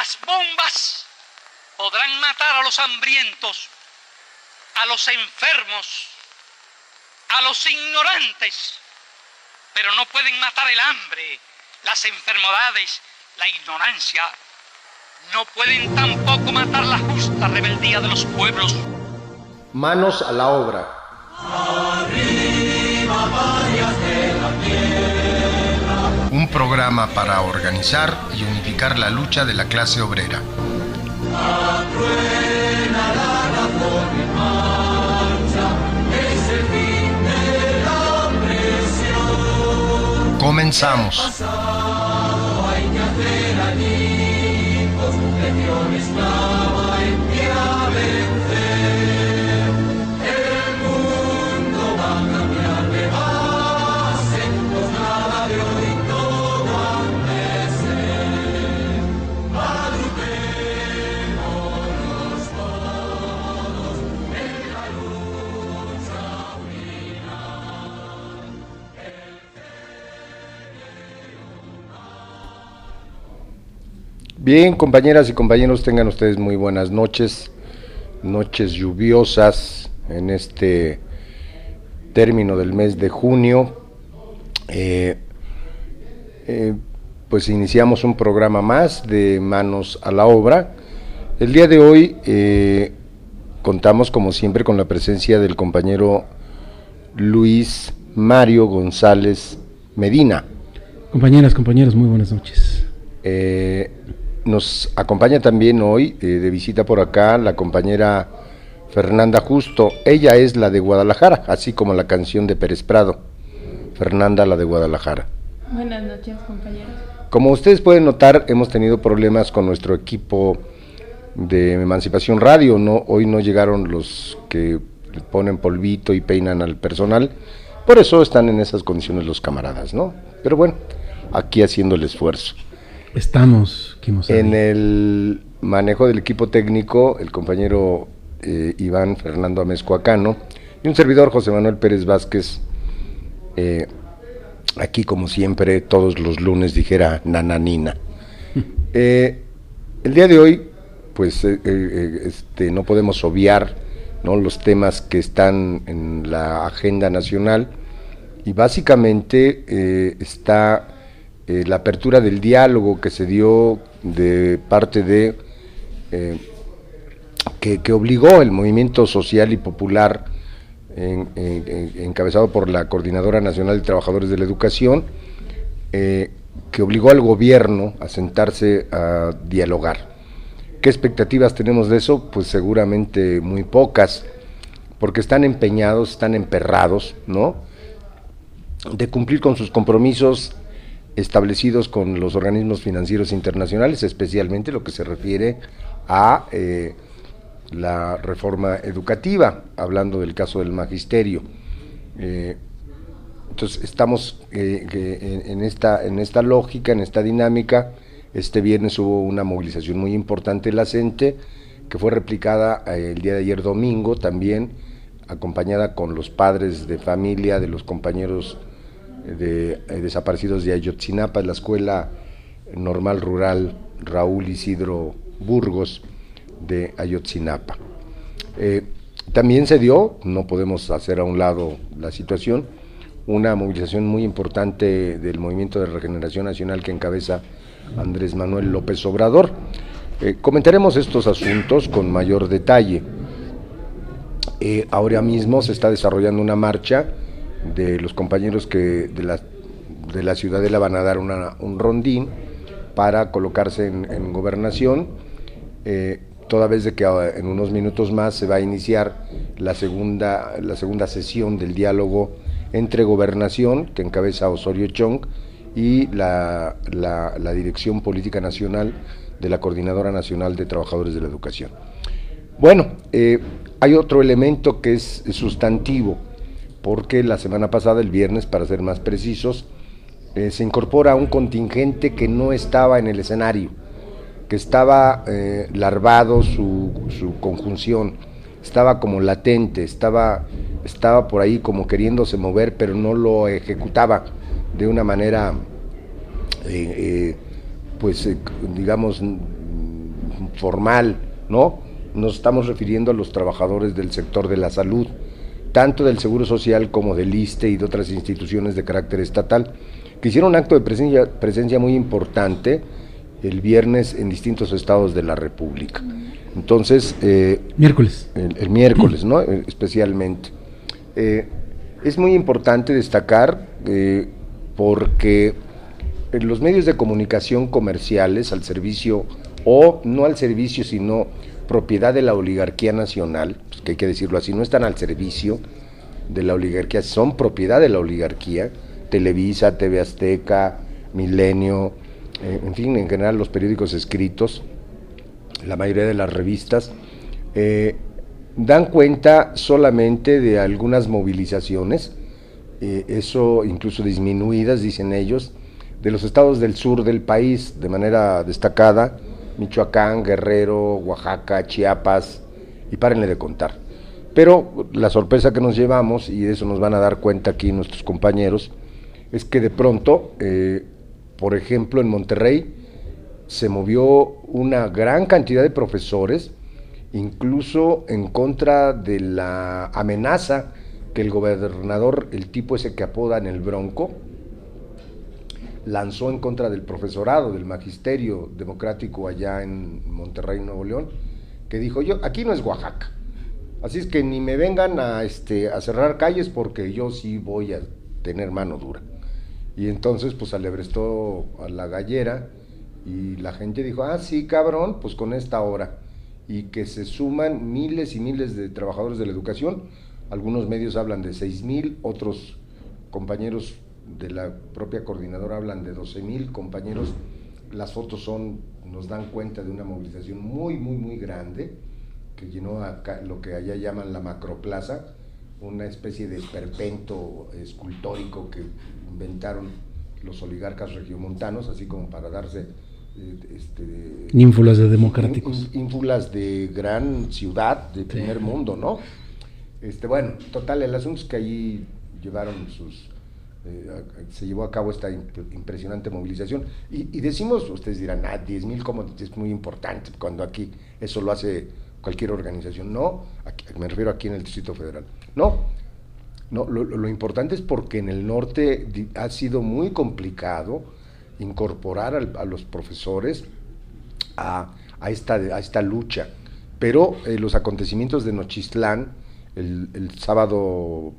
Las bombas podrán matar a los hambrientos, a los enfermos, a los ignorantes, pero no pueden matar el hambre, las enfermedades, la ignorancia. No pueden tampoco matar la justa rebeldía de los pueblos. Manos a la obra. Arriba, varias de la tierra. Un programa para organizar y unificar la lucha de la clase obrera. Truena la razón en marcha, es el fin de la opresión. Comenzamos. Hay que hacer añicos, legión esclava en pie a vencer. El mundo va a cambiar de base, pues nada de hoy todo han de ser. Agrupémonos todos en la lucha unida. Bien, compañeras y compañeros, tengan ustedes muy buenas noches. Noches lluviosas en este término del mes de junio. Pues iniciamos un programa más de Manos a la Obra. El día de hoy contamos como siempre con la presencia del compañero Luis Mario González Medina. Compañeras, compañeros, muy buenas noches. Nos acompaña también hoy de visita por acá la compañera Fernanda Justo. Ella es la de Guadalajara, así como la canción de Pérez Prado. Fernanda, la de Guadalajara. Buenas noches, compañeros. Como ustedes pueden notar, hemos tenido problemas con nuestro equipo de Emancipación Radio. Hoy no llegaron los que ponen polvito y peinan al personal. Por eso están en esas condiciones los camaradas, ¿no? Pero bueno, aquí haciendo el esfuerzo. Estamos, en el manejo del equipo técnico, el compañero Iván Fernando Amezcoacano y un servidor, José Manuel Pérez Vázquez, aquí como siempre, todos los lunes dijera nananina. El día de hoy, pues no podemos obviar, ¿no?, los temas que están en la agenda nacional, y básicamente está la apertura del diálogo que se dio de parte de que obligó el movimiento social y popular encabezado por la Coordinadora Nacional de Trabajadores de la Educación, que obligó al gobierno a sentarse a dialogar. ¿Qué expectativas tenemos de eso? Pues seguramente muy pocas, porque están empeñados, están emperrados, ¿no?, de cumplir con sus compromisos establecidos con los organismos financieros internacionales, especialmente lo que se refiere a la reforma educativa, hablando del caso del magisterio. Entonces estamos en esta lógica, en esta dinámica. Este viernes hubo una movilización muy importante en la CENTE, que fue replicada el día de ayer domingo también, acompañada con los padres de familia de los compañeros desaparecidos de Ayotzinapa, la Escuela Normal Rural Raúl Isidro Burgos de Ayotzinapa. También se dio, no podemos hacer a un lado la situación, una movilización muy importante del Movimiento de Regeneración Nacional que encabeza Andrés Manuel López Obrador. Comentaremos estos asuntos con mayor detalle. Ahora mismo se está desarrollando una marcha de los compañeros que de la Ciudadela van a dar un rondín para colocarse en gobernación, toda vez de que en unos minutos más se va a iniciar la segunda sesión del diálogo entre Gobernación, que encabeza Osorio Chong, y la Dirección Política Nacional de la Coordinadora Nacional de Trabajadores de la Educación. Bueno, hay otro elemento que es sustantivo, porque la semana pasada, el viernes para ser más precisos, se incorpora un contingente que no estaba en el escenario, que estaba larvado su conjunción, estaba como latente, estaba por ahí como queriéndose mover, pero no lo ejecutaba de una manera, digamos, formal, ¿no? Nos estamos refiriendo a los trabajadores del sector de la salud, tanto del Seguro Social como del ISSSTE y de otras instituciones de carácter estatal, que hicieron un acto de presencia muy importante el viernes en distintos estados de la República. Entonces, miércoles. El miércoles, ¿no? Especialmente. Es muy importante destacar porque los medios de comunicación comerciales al servicio, o no al servicio, sino propiedad de la oligarquía nacional, pues que hay que decirlo así, no están al servicio de la oligarquía, son propiedad de la oligarquía, Televisa, TV Azteca, Milenio, en fin, en general los periódicos escritos, la mayoría de las revistas, dan cuenta solamente de algunas movilizaciones, eso incluso disminuidas, dicen ellos, de los estados del sur del país, de manera destacada, Michoacán, Guerrero, Oaxaca, Chiapas, y párenle de contar. Pero la sorpresa que nos llevamos, y de eso nos van a dar cuenta aquí nuestros compañeros, es que de pronto, por ejemplo, en Monterrey, se movió una gran cantidad de profesores, incluso en contra de la amenaza que el gobernador, el tipo ese que apodan el Bronco, lanzó en contra del profesorado, del magisterio democrático allá en Monterrey, Nuevo León, que dijo: aquí no es Oaxaca, así es que ni me vengan a cerrar calles porque yo sí voy a tener mano dura. Y entonces pues alebrestó a la gallera y la gente dijo: sí, cabrón, pues con esta hora. Y que se suman miles y miles de trabajadores de la educación, algunos medios hablan de 6,000, otros compañeros de la propia coordinadora hablan de 12,000 compañeros. Las fotos nos dan cuenta de una movilización muy, muy, muy grande, que llenó acá lo que allá llaman la Macroplaza, una especie de esperpento escultórico que inventaron los oligarcas regiomontanos, así como para darse ínfulas de democráticos, ínfulas de gran ciudad, de primer mundo, ¿no? Bueno, total, el asunto es que allí llevaron se llevó a cabo esta impresionante movilización, y decimos, ustedes dirán, 10,000 como es muy importante, cuando aquí eso lo hace cualquier organización. No, me refiero aquí en el Distrito Federal. No, lo importante es porque en el norte ha sido muy complicado incorporar a los profesores a esta lucha, pero los acontecimientos de Nochistlán el sábado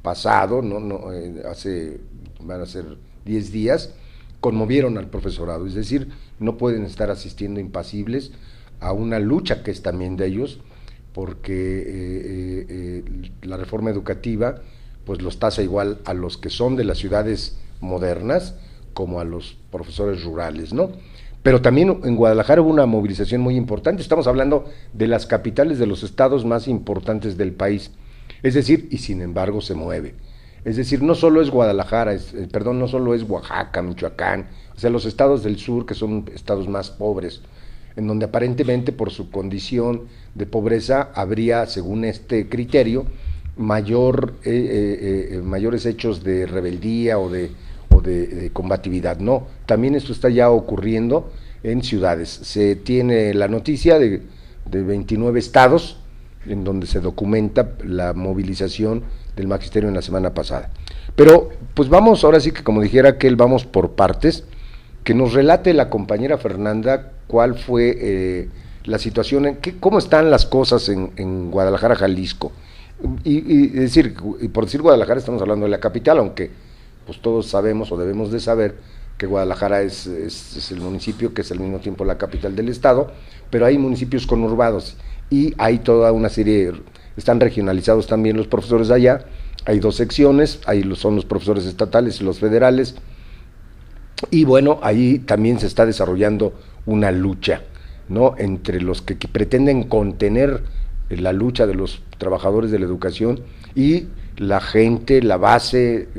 pasado, van a ser 10 días, conmovieron al profesorado, es decir, no pueden estar asistiendo impasibles a una lucha que es también de ellos, porque la reforma educativa pues los tasa igual a los que son de las ciudades modernas como a los profesores rurales, ¿no? Pero también en Guadalajara hubo una movilización muy importante. Estamos hablando de las capitales de los estados más importantes del país, es decir, y sin embargo se mueve. Es decir, no solo es Guadalajara, no solo es Oaxaca, Michoacán, o sea, los estados del sur, que son estados más pobres, en donde aparentemente por su condición de pobreza habría, según este criterio, mayores hechos de rebeldía o de combatividad. No, también esto está ya ocurriendo en ciudades. Se tiene la noticia de 29 estados en donde se documenta la movilización del magisterio en la semana pasada. Pero pues vamos, ahora sí que como dijera aquel, vamos por partes, que nos relate la compañera Fernanda cuál fue la situación, cómo están las cosas en Guadalajara, Jalisco. Y decir, y por decir Guadalajara estamos hablando de la capital, aunque pues todos sabemos o debemos de saber que Guadalajara es el municipio que es al mismo tiempo la capital del estado, pero hay municipios conurbados y hay toda una serie, están regionalizados también los profesores de allá, hay dos secciones, ahí son los profesores estatales y los federales, y bueno, ahí también se está desarrollando una lucha, ¿no?, entre los que pretenden contener la lucha de los trabajadores de la educación y la gente, la base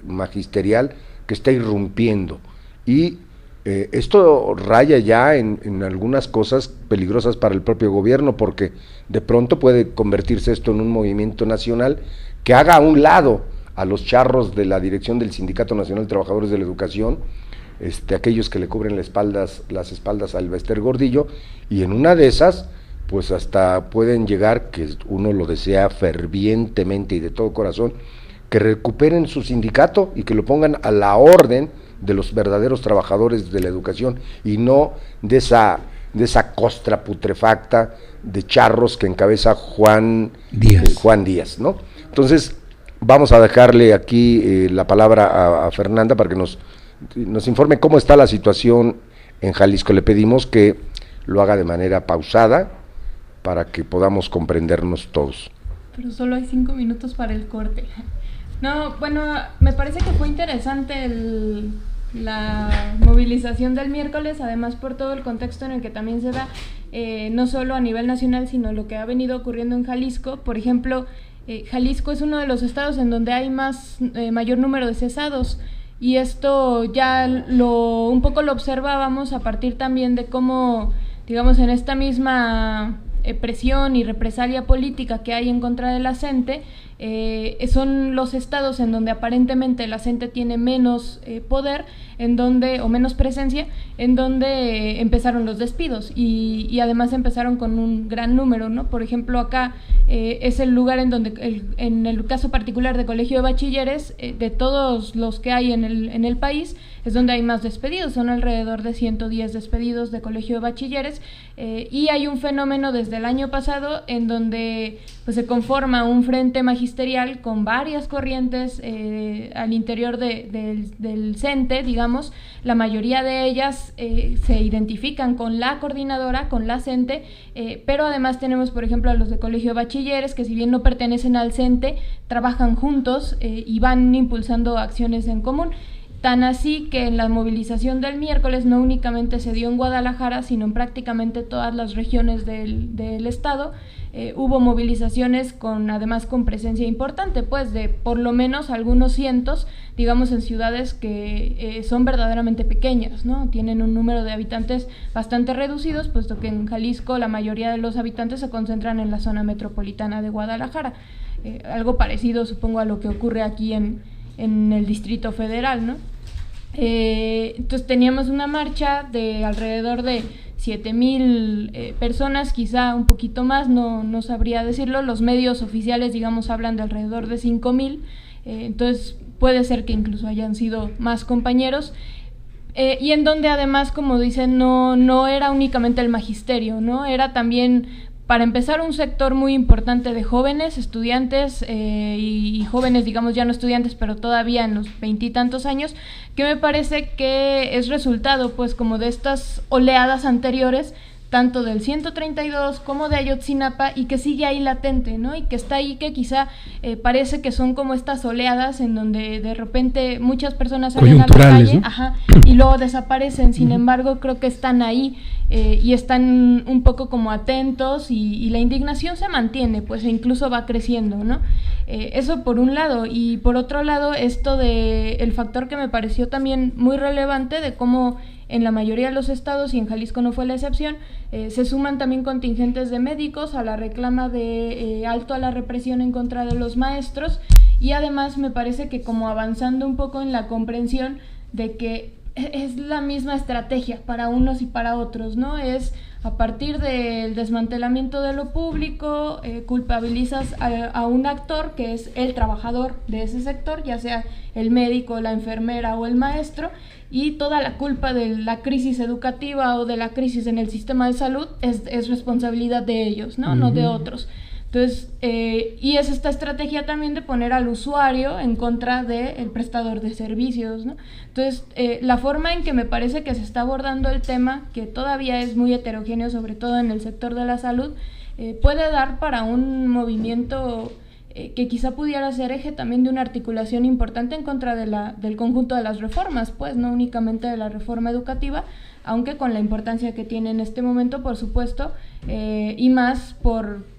magisterial que está irrumpiendo, y esto raya ya en algunas cosas peligrosas para el propio gobierno, porque de pronto puede convertirse esto en un movimiento nacional que haga a un lado a los charros de la dirección del Sindicato Nacional de Trabajadores de la Educación, aquellos que le cubren las espaldas al Bester Gordillo, y en una de esas pues hasta pueden llegar, que uno lo desea fervientemente y de todo corazón, que recuperen su sindicato y que lo pongan a la orden de los verdaderos trabajadores de la educación, y no de esa costra putrefacta de charros que encabeza Juan Díaz, ¿no? Entonces, vamos a dejarle aquí la palabra a Fernanda para que nos informe cómo está la situación en Jalisco. Le pedimos que lo haga de manera pausada para que podamos comprendernos todos. Pero solo hay 5 minutos para el corte. No, bueno, me parece que fue interesante la movilización del miércoles, además por todo el contexto en el que también se da, no solo a nivel nacional, sino lo que ha venido ocurriendo en Jalisco. Por ejemplo, Jalisco es uno de los estados en donde hay mayor número de cesados, y esto ya un poco lo observábamos a partir también de cómo, digamos, en esta misma presión y represalia política que hay en contra de la CENTE, son los estados en donde aparentemente la CENTE tiene menos poder, o menos presencia, en donde empezaron los despidos, y además empezaron con un gran número, ¿no? Por ejemplo, acá es el lugar en donde, en el caso particular de Colegio de Bachilleres, de todos los que hay en el país, es donde hay más despedidos. Son alrededor de 110 despedidos de Colegio de Bachilleres, y hay un fenómeno desde el año pasado en donde pues se conforma un frente magisterial con varias corrientes al interior del CENTE, digamos. La mayoría de ellas se identifican con la coordinadora, con la CENTE, pero además tenemos, por ejemplo, a los de Colegio de Bachilleres, que si bien no pertenecen al CENTE, trabajan juntos y van impulsando acciones en común. Tan así que en la movilización del miércoles no únicamente se dio en Guadalajara, sino en prácticamente todas las regiones del estado. Hubo movilizaciones además con presencia importante, pues de por lo menos algunos cientos, digamos, en ciudades que son verdaderamente pequeñas, ¿no? Tienen un número de habitantes bastante reducidos, puesto que en Jalisco la mayoría de los habitantes se concentran en la zona metropolitana de Guadalajara. Algo parecido, supongo, a lo que ocurre aquí en el Distrito Federal, ¿no? Entonces teníamos una marcha de alrededor de 7,000 personas, quizá un poquito más, no sabría decirlo. Los medios oficiales, digamos, hablan de alrededor de 5,000, entonces puede ser que incluso hayan sido más compañeros, y en donde además, como dicen, no era únicamente el magisterio, ¿no? Era también, para empezar, un sector muy importante de jóvenes, estudiantes y jóvenes, digamos, ya no estudiantes, pero todavía en los 20 y tantos años, que me parece que es resultado, pues, como de estas oleadas anteriores, tanto del 132 como de Ayotzinapa, y que sigue ahí latente, ¿no? Y que está ahí, que quizá parece que son como estas oleadas en donde de repente muchas personas salen a la calle, ¿no? Ajá, y luego desaparecen. Sin embargo, creo que están ahí y están un poco como atentos, y la indignación se mantiene, pues, e incluso va creciendo, ¿no? Eso por un lado, y por otro lado esto de el factor que me pareció también muy relevante de cómo en la mayoría de los estados, y en Jalisco no fue la excepción, se suman también contingentes de médicos a la reclama de alto a la represión en contra de los maestros, y además me parece que como avanzando un poco en la comprensión de que es la misma estrategia para unos y para otros, ¿no? Es a partir del desmantelamiento de lo público, culpabilizas a un actor que es el trabajador de ese sector, ya sea el médico, la enfermera o el maestro, y toda la culpa de la crisis educativa o de la crisis en el sistema de salud es responsabilidad de ellos, ¿no? No de otros. Entonces, y es esta estrategia también de poner al usuario en contra del prestador de servicios, ¿no? Entonces, la forma en que me parece que se está abordando el tema, que todavía es muy heterogéneo, sobre todo en el sector de la salud, puede dar para un movimiento que quizá pudiera ser eje también de una articulación importante en contra del conjunto de las reformas, pues no únicamente de la reforma educativa, aunque con la importancia que tiene en este momento, por supuesto, y más por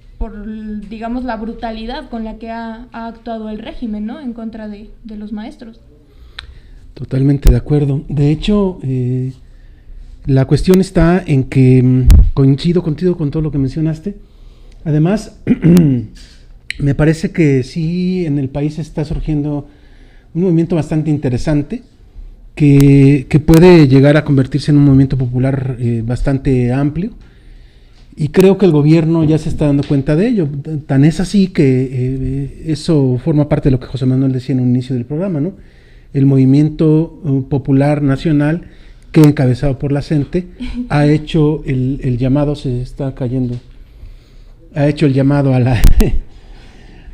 digamos, la brutalidad con la que ha actuado el régimen, ¿no? En contra de los maestros. Totalmente de acuerdo. De hecho, la cuestión está en que coincido contigo con todo lo que mencionaste. Además, me parece que sí en el país está surgiendo un movimiento bastante interesante que puede llegar a convertirse en un movimiento popular bastante amplio. Y creo que el gobierno ya se está dando cuenta de ello. Tan es así que eso forma parte de lo que José Manuel decía en un inicio del programa, ¿no? El movimiento popular nacional, que encabezado por la CENTE, ha hecho el llamado, se está cayendo, ha hecho el llamado a la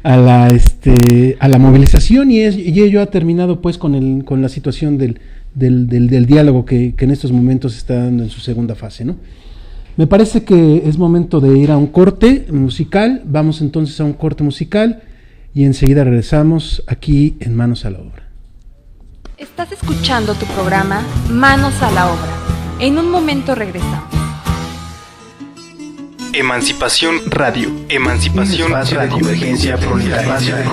a la movilización, y ello ha terminado pues con la situación del diálogo que en estos momentos está dando en su segunda fase, ¿no? Me parece que es momento de ir a un corte musical. Vamos entonces a un corte musical y enseguida regresamos aquí en Manos a la Obra. Estás escuchando tu programa Manos a la Obra. En un momento regresamos. Emancipación Radio. Emancipación Radio. De convergencia proletaria.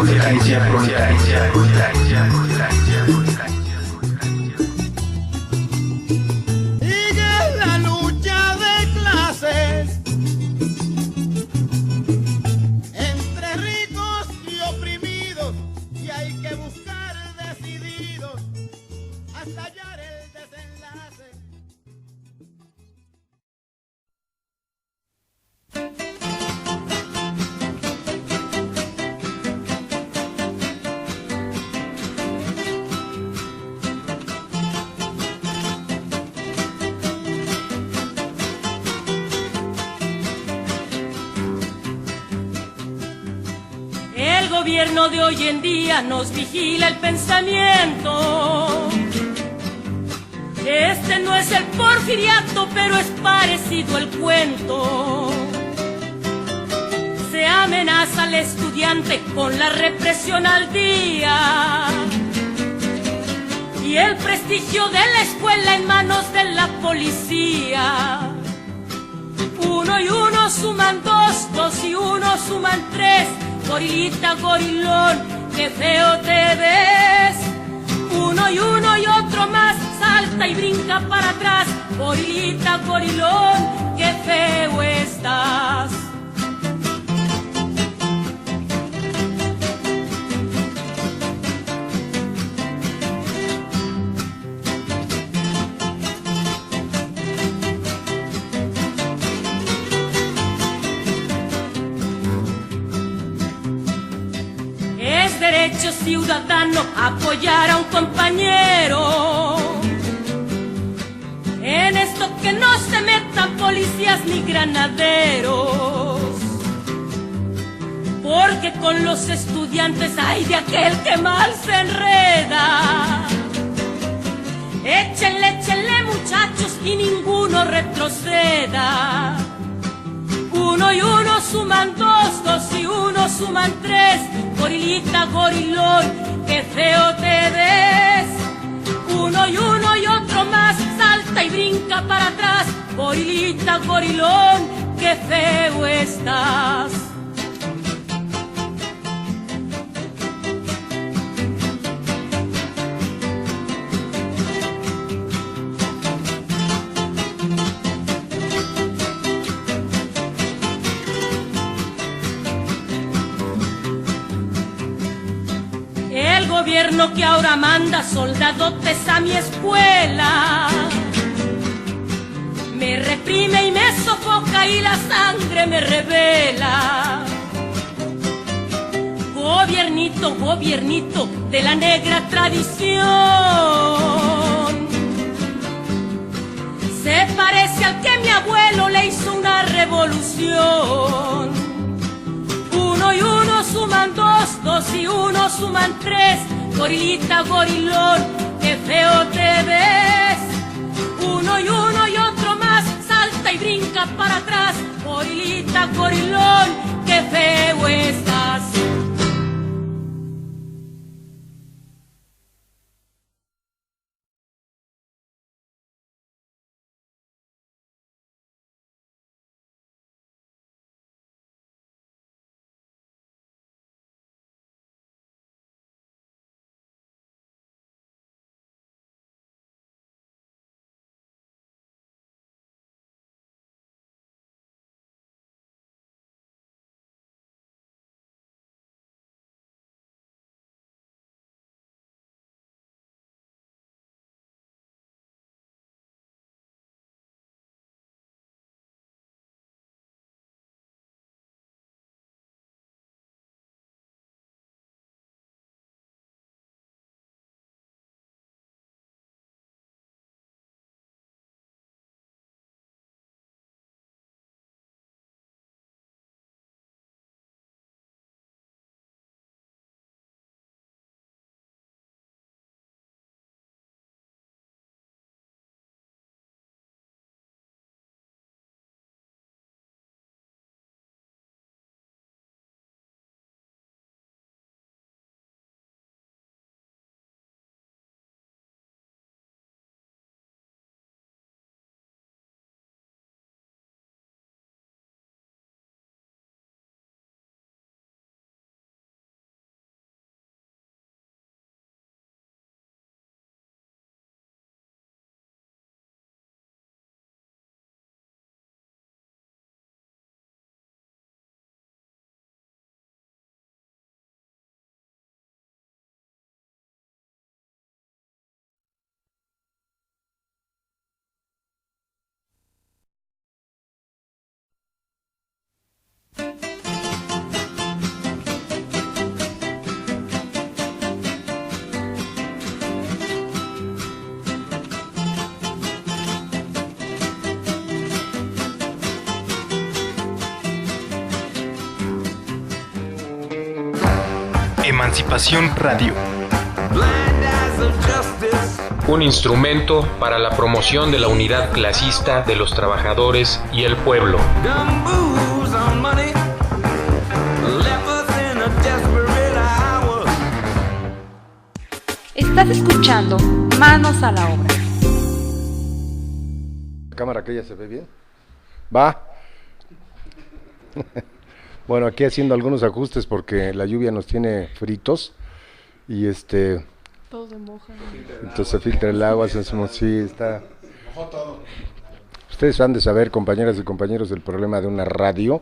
El gobierno de hoy en día nos vigila el pensamiento. Este no es el porfiriato, pero es parecido el cuento. Se amenaza al estudiante con la represión al día y el prestigio de la escuela en manos de la policía. 1 y 1 suman 2, 2 y 1 suman 3. Gorilita, gorilón, qué feo te ves. 1 y 1 y otro más, salta y brinca para atrás. Gorilita, gorilón, qué feo estás. Es derecho ciudadano apoyar a un compañero. En esto que no se metan policías ni granaderos, porque con los estudiantes hay de aquel que mal se enreda. Échenle, échenle muchachos y ninguno retroceda. 1 y 1 suman 2, 2 y 1 suman 3. Gorilita, gorilón, qué feo te ves. 1 y 1 y otro más, salta y brinca para atrás. Gorilita, gorilón, qué feo estás. El gobierno que ahora manda soldadotes a mi escuela me reprime y me sofoca y la sangre me revela. Gobiernito, gobiernito de la negra tradición, se parece al que mi abuelo le hizo una revolución. 1 y 1 suman 2, 2 y 1 suman 3. Gorilita, gorilón, qué feo te ves. 1 y 1 y otro más, salta y brinca para atrás. Gorilita, gorilón, qué feo estás. Emancipación Radio. Un instrumento para la promoción de la unidad clasista de los trabajadores y el pueblo. Estás escuchando Manos a la Obra. ¿La cámara aquella se ve bien? ¿Va? Bueno, aquí haciendo algunos ajustes porque la lluvia nos tiene fritos y Todo se moja. entonces se filtra el agua, sí está. Ustedes han de saber, compañeras y compañeros, el problema de una radio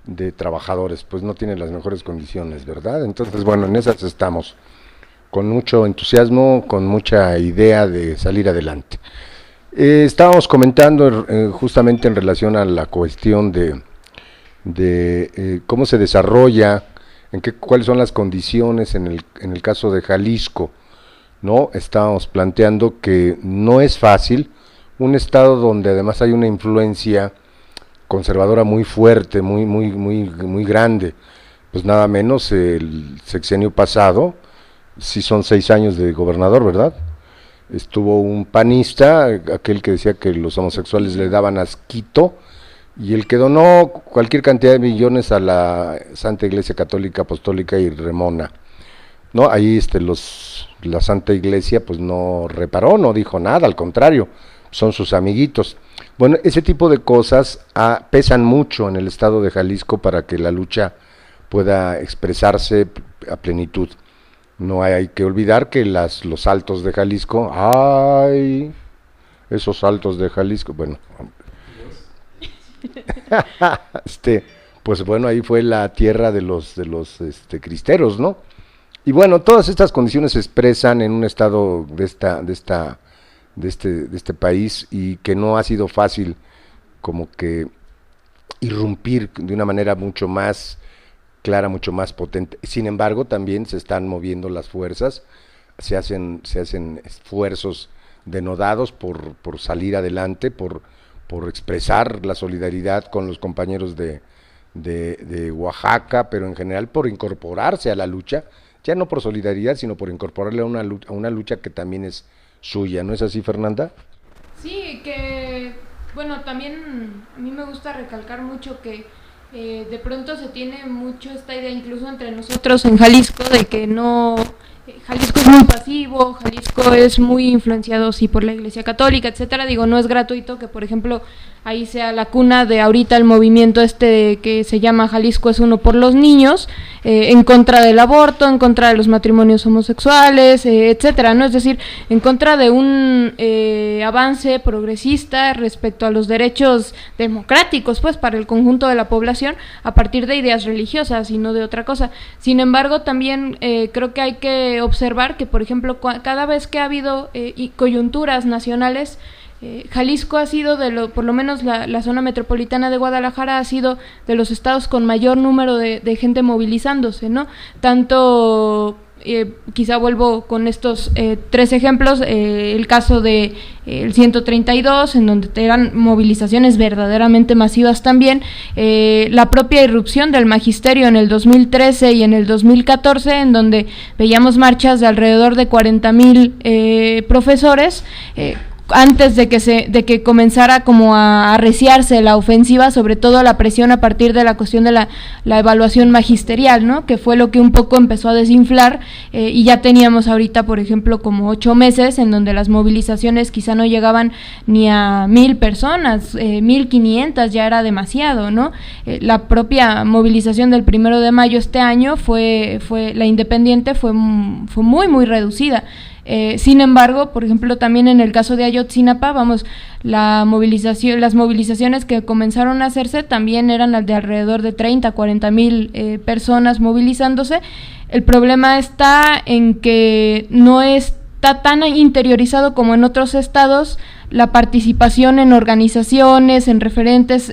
de trabajadores, pues no tiene las mejores condiciones, ¿verdad? Entonces, bueno, en esas estamos, con mucho entusiasmo, con mucha idea de salir adelante. Estábamos comentando justamente en relación a la cuestión de cómo se desarrolla, cuáles son las condiciones en el caso de Jalisco, ¿no? Estábamos planteando que no es fácil, un estado donde además hay una influencia conservadora muy fuerte, muy grande, pues nada menos el sexenio pasado, sí son 6 años de gobernador, ¿verdad? Estuvo un panista, aquel que decía que los homosexuales le daban asquito, y el que donó cualquier cantidad de millones a la Santa Iglesia Católica Apostólica y Remona, ¿no? Ahí la Santa Iglesia pues no reparó, no dijo nada, al contrario, son sus amiguitos. Bueno, ese tipo de cosas pesan mucho en el estado de Jalisco para que la lucha pueda expresarse a plenitud. No hay que olvidar que los altos de Jalisco, esos altos de Jalisco, bueno, pues bueno, ahí fue la tierra de los cristeros, ¿no? Y bueno, todas estas condiciones se expresan en un estado de este país, y que no ha sido fácil como que irrumpir de una manera mucho más clara, mucho más potente. Sin embargo, también se están moviendo las fuerzas, se hacen esfuerzos denodados por salir adelante, por expresar la solidaridad con los compañeros de Oaxaca, pero en general por incorporarse a la lucha, ya no por solidaridad, sino por incorporarle a una lucha que también es suya, ¿no es así, Fernanda? Sí, que bueno, también a mí me gusta recalcar mucho que de pronto se tiene mucho esta idea, incluso entre nosotros en Jalisco, de que no, Jalisco es muy pasivo, Jalisco es muy influenciado sí por la Iglesia Católica, etcétera. Digo, no es gratuito que, por ejemplo, ahí sea la cuna de ahorita el movimiento que se llama Jalisco es uno por los niños, en contra del aborto, en contra de los matrimonios homosexuales, etcétera, ¿no? Es decir, en contra de un avance progresista respecto a los derechos democráticos, pues, para el conjunto de la población, a partir de ideas religiosas y no de otra cosa. Sin embargo, también creo que hay que observar que, por ejemplo, cada vez que ha habido coyunturas nacionales, Jalisco ha sido, por lo menos la zona metropolitana de Guadalajara ha sido de los estados con mayor número de gente movilizándose, ¿no? Tanto, quizá vuelvo con estos 3 ejemplos, el caso de el 132, en donde eran movilizaciones verdaderamente masivas también, la propia irrupción del magisterio en el 2013 y en el 2014, en donde veíamos marchas de alrededor de 40,000 profesores, antes de que comenzara como a arreciarse la ofensiva, sobre todo la presión a partir de la cuestión de la evaluación magisterial, ¿no? Que fue lo que un poco empezó a desinflar, y ya teníamos ahorita, por ejemplo, como 8 meses en donde las movilizaciones quizá no llegaban ni a 1,000 personas, 1,500 ya era demasiado, ¿no? La propia movilización del 1 de mayo este año fue la independiente, fue muy reducida. Sin embargo, por ejemplo, también en el caso de Ayotzinapa, las movilizaciones que comenzaron a hacerse también eran de alrededor de 30-40,000 personas movilizándose. El problema está en que no está tan interiorizado como en otros estados la participación en organizaciones, en referentes,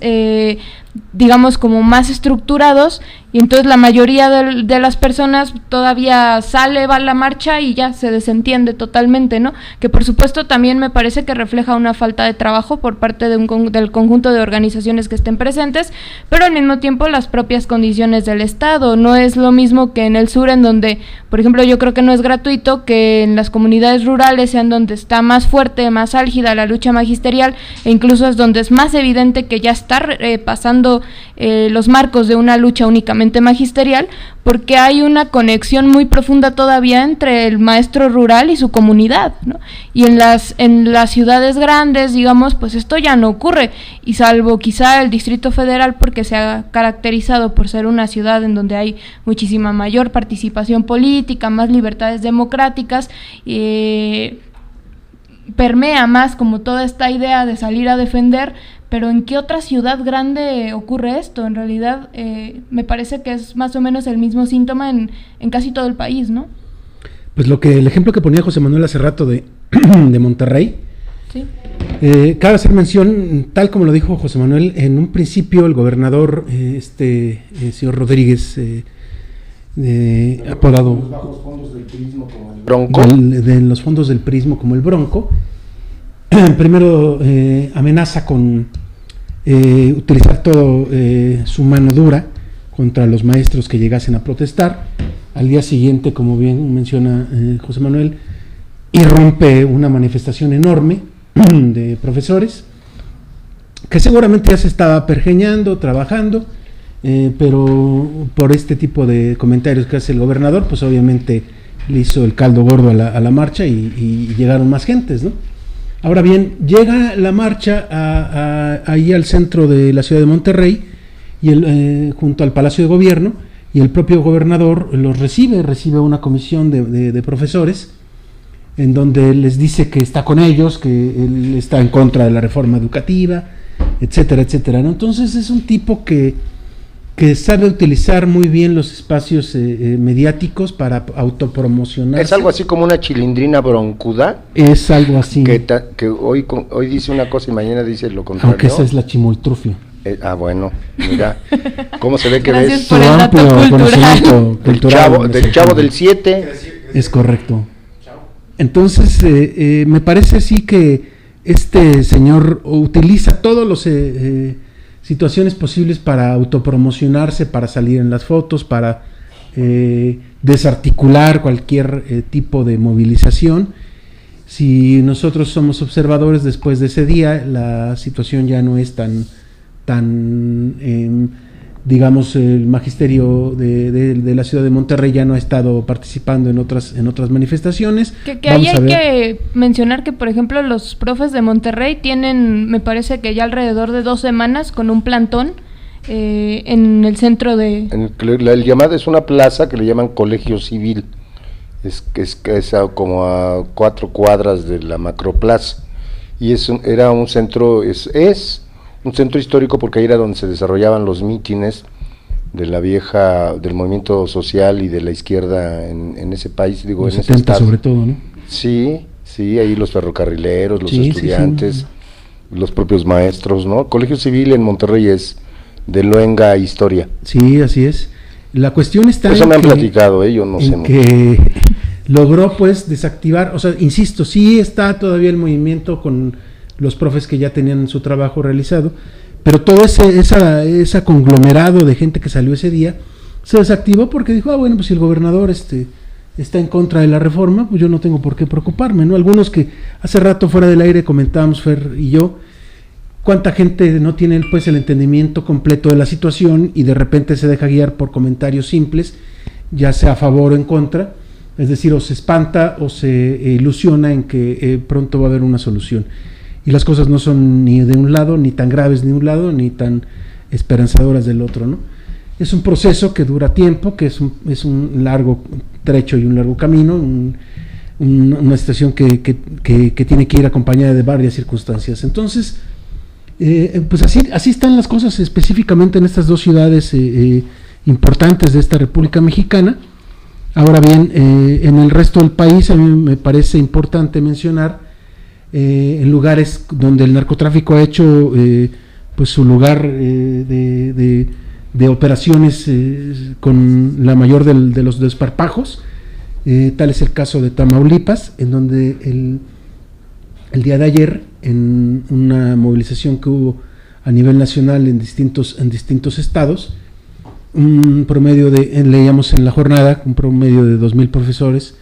digamos, como más estructurados, y entonces la mayoría de las personas todavía va a la marcha y ya se desentiende totalmente, ¿no? Que por supuesto también me parece que refleja una falta de trabajo por parte del conjunto de organizaciones que estén presentes, pero al mismo tiempo las propias condiciones del Estado. No es lo mismo que en el sur, en donde, por ejemplo, yo creo que no es gratuito que en las comunidades rurales sean donde está más fuerte, más álgida la lucha magisterial, e incluso es donde es más evidente que ya está pasando los marcos de una lucha únicamente magisterial, porque hay una conexión muy profunda todavía entre el maestro rural y su comunidad, ¿no? Y en las ciudades grandes, digamos, pues esto ya no ocurre, y salvo quizá el Distrito Federal, porque se ha caracterizado por ser una ciudad en donde hay muchísima mayor participación política, más libertades democráticas, permea más como toda esta idea de salir a defender. Pero ¿en qué otra ciudad grande ocurre esto? En realidad me parece que es más o menos el mismo síntoma en casi todo el país, ¿no? Pues el ejemplo que ponía José Manuel hace rato de Monterrey, sí. Cabe hacer mención, tal como lo dijo José Manuel, en un principio el gobernador, señor Rodríguez, apodado Bajos fondos del Prismo como el Bronco. De los fondos del Prismo como el Bronco, primero amenaza con utilizar todo su mano dura contra los maestros que llegasen a protestar. Al día siguiente, como bien menciona José Manuel, irrumpe una manifestación enorme de profesores que seguramente ya se estaba pergeñando, trabajando, pero por este tipo de comentarios que hace el gobernador, pues obviamente le hizo el caldo gordo a la marcha y llegaron más gentes, ¿no? Ahora bien, llega la marcha ahí al centro de la ciudad de Monterrey, y junto al Palacio de Gobierno, y el propio gobernador los recibe una comisión de profesores, en donde les dice que está con ellos, que él está en contra de la reforma educativa, etcétera, etcétera, ¿no? Entonces es un tipo que sabe utilizar muy bien los espacios mediáticos para autopromocionarse. Es algo así como una chilindrina broncuda. Es algo así. Que hoy dice una cosa y mañana dice lo contrario. Aunque esa es la chimoltrufia. Bueno, mira, ¿cómo se ve que Gracias ves? por el dato cultural. Del Chavo del 7. Es correcto. Entonces, me parece sí que este señor utiliza todos los situaciones posibles para autopromocionarse, para salir en las fotos, para desarticular cualquier tipo de movilización. Si nosotros somos observadores después de ese día, la situación ya no es tan digamos, el magisterio de la ciudad de Monterrey ya no ha estado participando en otras manifestaciones. Que ahí hay que mencionar que, por ejemplo, los profes de Monterrey tienen, me parece que ya alrededor de 2 semanas con un plantón en el centro de... El llamado es una plaza que le llaman Colegio Civil, es como a 4 cuadras de la Macroplaza, y era un centro, es un centro histórico porque ahí era donde se desarrollaban los mítines de del movimiento social y de la izquierda en ese país, digo, los en 70 ese estado. Sobre todo, ¿no? Sí, ahí los ferrocarrileros, los estudiantes, los propios maestros, ¿no? Colegio Civil en Monterrey es de luenga historia. Sí, así es. La cuestión está eso me han platicado, yo no sé. Que logró pues desactivar, o sea, insisto, sí está todavía el movimiento con los profes que ya tenían su trabajo realizado, pero todo ese conglomerado de gente que salió ese día se desactivó porque dijo, bueno, pues si el gobernador está en contra de la reforma, pues yo no tengo por qué preocuparme, ¿no? Algunos que hace rato fuera del aire comentábamos, Fer y yo, cuánta gente no tiene pues el entendimiento completo de la situación y de repente se deja guiar por comentarios simples, ya sea a favor o en contra, es decir, o se espanta o se ilusiona en que pronto va a haber una solución. Y las cosas no son ni de un lado, ni tan graves de un lado, ni tan esperanzadoras del otro, ¿no? Es un proceso que dura tiempo, que es un largo trecho y un largo camino, una situación que tiene que ir acompañada de varias circunstancias. Entonces, pues así están las cosas específicamente en estas 2 ciudades importantes de esta República Mexicana. Ahora bien, en el resto del país a mí me parece importante mencionar en lugares donde el narcotráfico ha hecho pues su lugar de operaciones con la mayor de los desparpajos. Tal es el caso de Tamaulipas, en donde el día de ayer, en una movilización que hubo a nivel nacional en distintos estados, un promedio leíamos en la jornada, un promedio de 2,000 profesores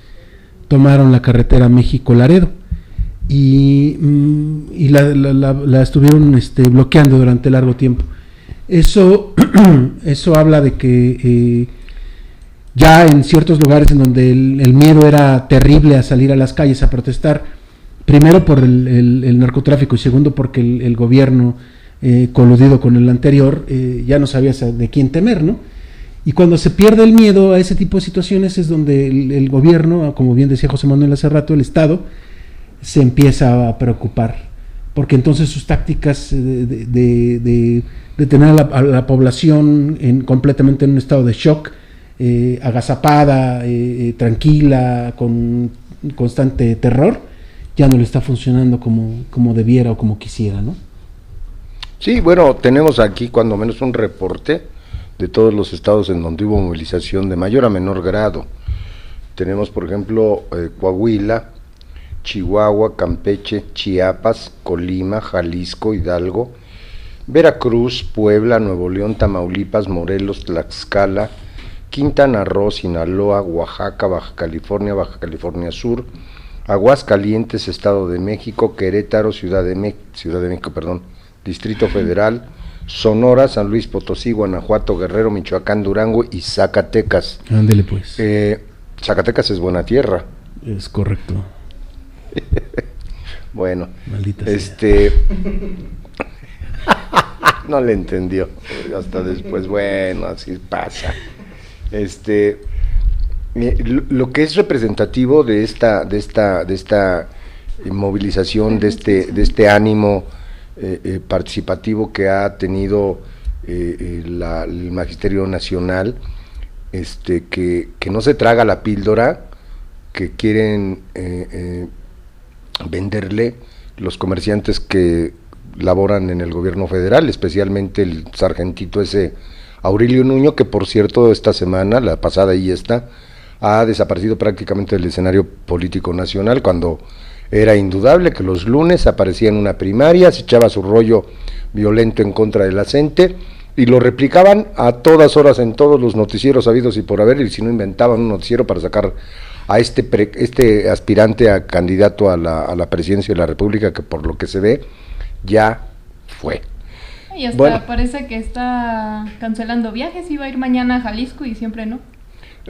tomaron la carretera México-Laredo y la estuvieron bloqueando durante largo tiempo. Eso habla de que ya en ciertos lugares en donde el miedo era terrible a salir a las calles a protestar, primero por el narcotráfico y segundo porque el gobierno coludido con el anterior, ya no sabía de quién temer, ¿no? Y cuando se pierde el miedo a ese tipo de situaciones es donde el gobierno, como bien decía José Manuel hace rato, el Estado, se empieza a preocupar, porque entonces sus tácticas de tener a la población completamente en un estado de shock, agazapada, tranquila, con constante terror, ya no le está funcionando como debiera o como quisiera, ¿no? Sí, bueno, tenemos aquí cuando menos un reporte de todos los estados en donde hubo movilización de mayor a menor grado. Tenemos, por ejemplo, Coahuila, Chihuahua, Campeche, Chiapas, Colima, Jalisco, Hidalgo, Veracruz, Puebla, Nuevo León, Tamaulipas, Morelos, Tlaxcala, Quintana Roo, Sinaloa, Oaxaca, Baja California Sur, Aguascalientes, Estado de México, Querétaro, Ciudad de México, Distrito Federal, Sonora, San Luis Potosí, Guanajuato, Guerrero, Michoacán, Durango y Zacatecas. Ándele pues. Zacatecas es buena tierra. Es correcto. Bueno, maldita sea. No le entendió hasta después. Bueno, así pasa. Lo que es representativo de esta movilización, de este ánimo participativo que ha tenido el Magisterio Nacional, que no se traga la píldora que quieren venderle los comerciantes que laboran en el gobierno federal, especialmente el sargentito ese Aurelio Nuño, que por cierto esta semana, la pasada y esta, ha desaparecido prácticamente del escenario político nacional, cuando era indudable que los lunes aparecía en una primaria, se echaba su rollo violento en contra de la gente y lo replicaban a todas horas en todos los noticieros habidos y por haber, y si no inventaban un noticiero para sacar a este aspirante a candidato a la presidencia de la República, que por lo que se ve ya fue. Y hasta parece que está cancelando viajes, iba a ir mañana a Jalisco y siempre no.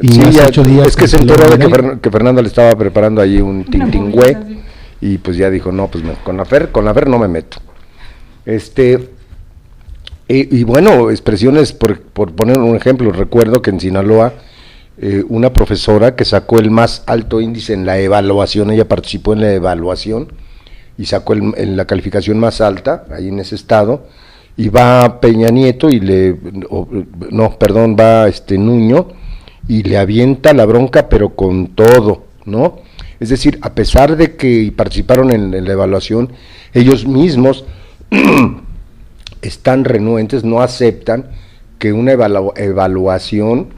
Y sí, ya, 8 días es que se enteró de que Fernanda le estaba preparando ahí un tintingüe y pues ya dijo, no, pues con la Fer no me meto. Y bueno, expresiones, por poner un ejemplo, recuerdo que en Sinaloa una profesora que sacó el más alto índice en la evaluación, ella participó en la evaluación y sacó la calificación más alta ahí en ese estado, y va Peña Nieto va Nuño y le avienta la bronca, pero con todo, ¿no? Es decir, a pesar de que participaron en la evaluación, ellos mismos están renuentes, no aceptan que una evaluación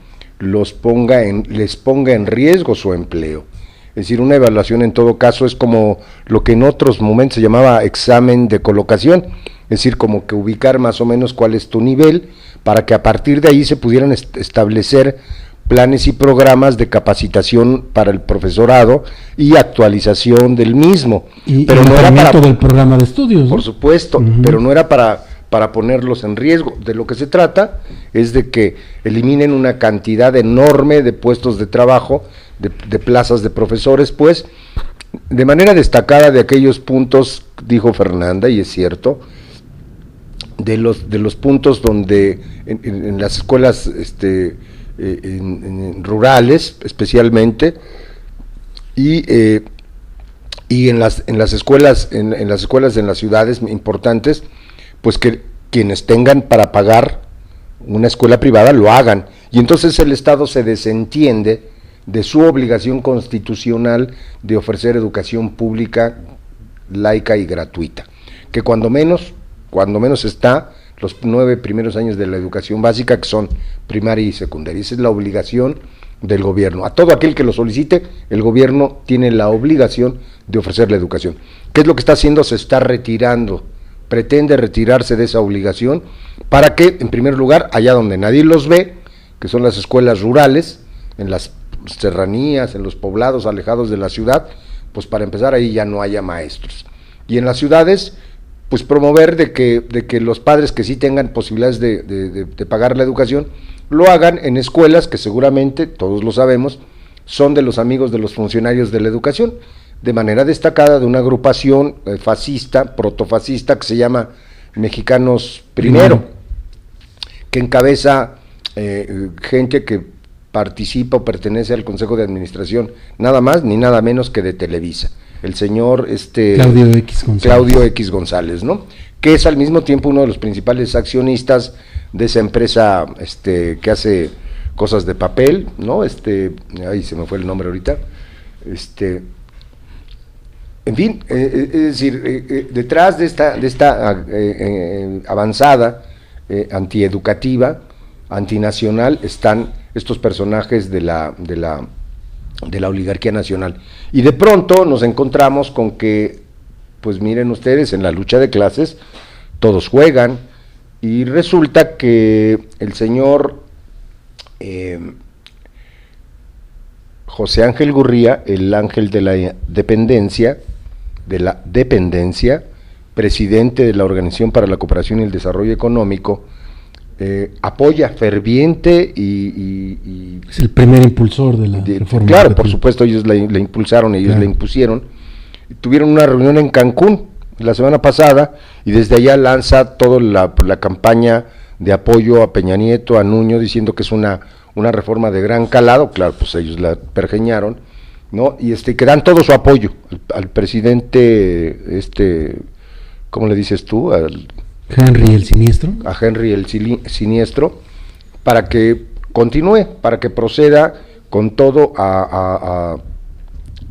les ponga en riesgo su empleo. Es decir, una evaluación en todo caso es como lo que en otros momentos se llamaba examen de colocación, es decir, como que ubicar más o menos cuál es tu nivel, para que a partir de ahí se pudieran establecer planes y programas de capacitación para el profesorado y actualización del mismo. Pero no era para del programa de estudios, ¿no? Por supuesto, pero no era para ponerlos en riesgo. De lo que se trata es de que eliminen una cantidad enorme de puestos de trabajo, de plazas de profesores, pues, de manera destacada de aquellos puntos, dijo Fernanda, y es cierto, de los puntos donde en las escuelas en rurales especialmente, y en las escuelas en las ciudades importantes, pues que quienes tengan para pagar una escuela privada lo hagan, y entonces el Estado se desentiende de su obligación constitucional de ofrecer educación pública laica y gratuita, que cuando menos está los 9 primeros años de la educación básica, que son primaria y secundaria. Esa es la obligación del gobierno. A todo aquel que lo solicite, el gobierno tiene la obligación de ofrecer la educación. ¿Qué es lo que está haciendo? Se está retirando, pretende retirarse de esa obligación para que, en primer lugar, allá donde nadie los ve, que son las escuelas rurales, en las serranías, en los poblados alejados de la ciudad, pues para empezar ahí ya no haya maestros. Y en las ciudades, pues promover de que los padres que sí tengan posibilidades de pagar la educación, lo hagan en escuelas que seguramente, todos lo sabemos, son de los amigos de los funcionarios de la educación, de manera destacada de una agrupación fascista, protofascista, que se llama Mexicanos Primero, que encabeza gente que participa o pertenece al Consejo de Administración, nada más ni nada menos que de Televisa, el señor Claudio X González, ¿no? Que es al mismo tiempo uno de los principales accionistas de esa empresa que hace cosas de papel, ¿no? Ahí se me fue el nombre ahorita. En fin, es decir, detrás de esta avanzada antieducativa, antinacional, están estos personajes de la oligarquía nacional. Y de pronto nos encontramos con que, pues miren ustedes, en la lucha de clases todos juegan, y resulta que el señor José Ángel Gurría, el ángel de la dependencia, presidente de la Organización para la Cooperación y el Desarrollo Económico, apoya ferviente y es el primer impulsor de la reforma. Claro, educativa. Por supuesto, ellos la impulsaron, ellos la impusieron. Tuvieron una reunión en Cancún la semana pasada y desde allá lanza toda la campaña de apoyo a Peña Nieto, a Nuño, diciendo que es una reforma de gran calado. Claro, pues ellos la pergeñaron, ¿no? Y que dan todo su apoyo al presidente, ¿cómo le dices tú? Henry el Siniestro. A Henry el Siniestro, para que continúe, para que proceda con todo a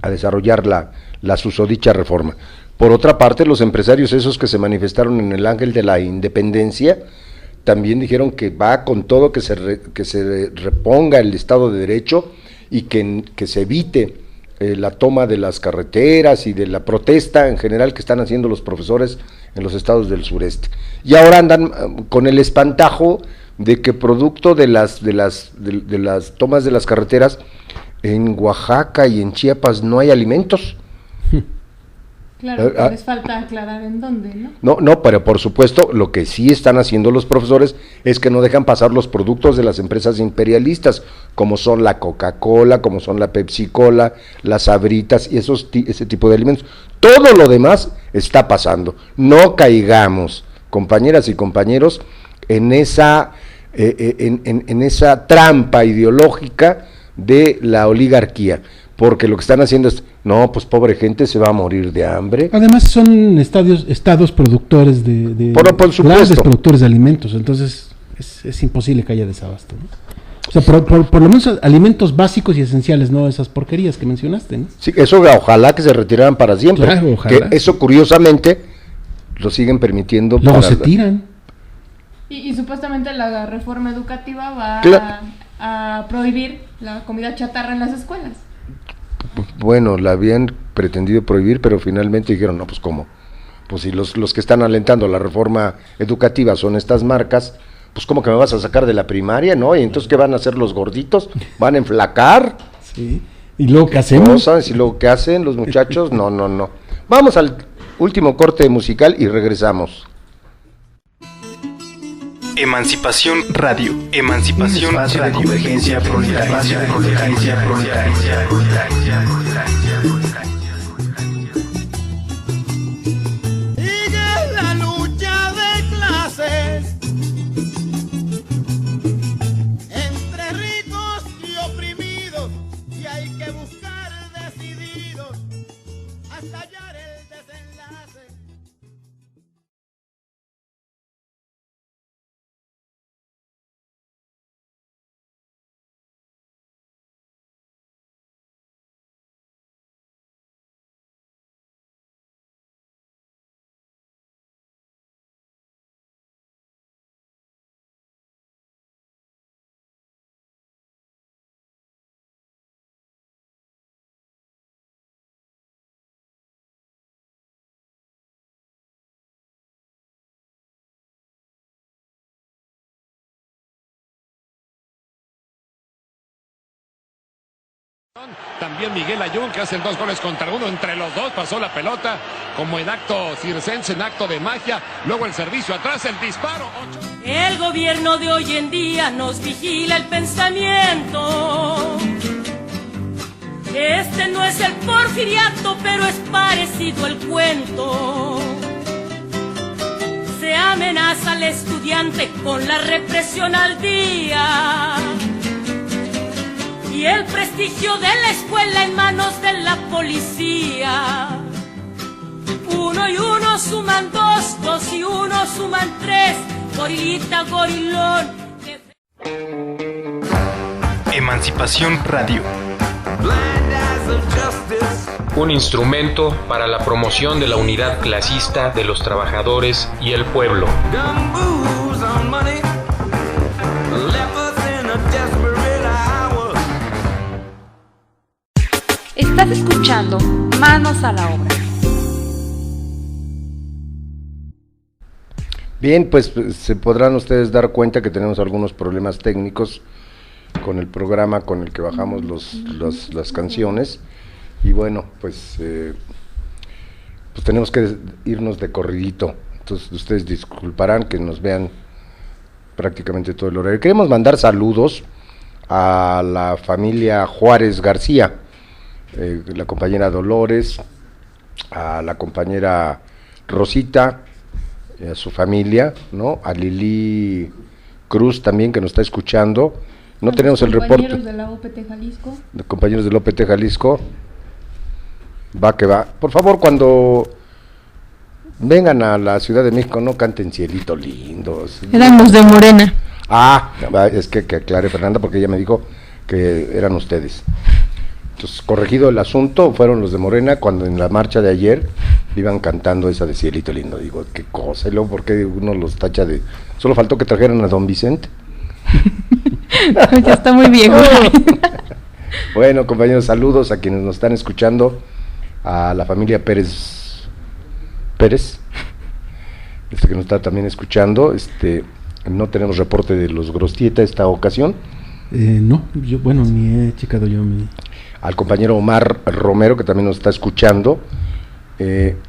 desarrollar la susodicha reforma. Por otra parte, los empresarios esos que se manifestaron en el Ángel de la Independencia también dijeron que va con todo, que se reponga el Estado de Derecho y que se evite la toma de las carreteras y de la protesta en general que están haciendo los profesores en los estados del sureste. Y ahora andan con el espantajo de que producto de las tomas de las carreteras en Oaxaca y en Chiapas no hay alimentos. Claro, les falta aclarar en dónde, ¿no? No, pero por supuesto lo que sí están haciendo los profesores es que no dejan pasar los productos de las empresas imperialistas, como son la Coca-Cola, como son la Pepsi-Cola, las Sabritas y ese tipo de alimentos. Todo lo demás está pasando. No caigamos, compañeras y compañeros, en esa trampa ideológica de la oligarquía, porque lo que están haciendo es, no, pues pobre gente se va a morir de hambre. Además son estados productores de grandes productores de alimentos, entonces es imposible que haya desabasto, ¿no? O sea, por lo menos alimentos básicos y esenciales, no esas porquerías que mencionaste, ¿no? Sí, eso ojalá que se retiraran para siempre. Claro, ojalá. Que eso curiosamente lo siguen permitiendo. Luego se tiran. Y supuestamente la reforma educativa va a prohibir la comida chatarra en las escuelas. Bueno, la habían pretendido prohibir, pero finalmente dijeron, no, pues ¿cómo? Pues si los que están alentando la reforma educativa son estas marcas, pues ¿cómo que me vas a sacar de la primaria, no? Y entonces, ¿qué van a hacer los gorditos? ¿Van a enflacar? Sí. ¿Y luego qué hacemos? No, ¿sabes? ¿Y luego qué hacen los muchachos? No. Vamos al último corte musical y regresamos. Emancipación Radio. Emancipación Radio. Convergencia proletaria. Sigue la lucha de clases entre ricos y oprimidos, y hay que buscar decididos hasta hallar el desenlace. También Miguel Ayun, que hace el 2-1 entre los dos, pasó la pelota como en acto circense, en acto de magia, luego el servicio atrás, el disparo. El gobierno de hoy en día nos vigila el pensamiento. Este no es el porfiriato, pero es parecido el cuento. Se amenaza al estudiante con la represión al día. Y el prestigio de la escuela en manos de la policía. 1 y 1 suman 2, 2 y 1 suman 3. Gorilita, gorilón. Emancipación Radio. Un instrumento para la promoción de la unidad clasista de los trabajadores y el pueblo. Estás escuchando Manos a la Obra. Bien, pues se podrán ustedes dar cuenta que tenemos algunos problemas técnicos con el programa con el que bajamos las canciones, y bueno, pues tenemos que irnos de corridito. Entonces ustedes disculparán que nos vean prácticamente todo el horario. Queremos mandar saludos a la familia Juárez García, la compañera Dolores, a la compañera Rosita, a su familia, ¿no? A Lili Cruz también, que nos está escuchando. No tenemos el reporte. Compañeros de la OPT Jalisco. Compañeros del OPT Jalisco. Va que va. Por favor, cuando vengan a la Ciudad de México, no canten Cielito Lindo. Eran los de Morena. Ah, es que aclare Fernanda, porque ella me dijo que eran ustedes. Entonces, corregido el asunto, fueron los de Morena cuando en la marcha de ayer iban cantando esa de Cielito Lindo. Digo, qué cosa, y luego porque uno los tacha de... Solo faltó que trajeran a Don Vicente. Ya está muy viejo. Bueno, compañeros, saludos a quienes nos están escuchando, a la familia Pérez, que nos está también escuchando. No tenemos reporte de los Grostieta esta ocasión. No, yo, bueno, ni he checado yo mi... Al compañero Omar Romero, que también nos está escuchando.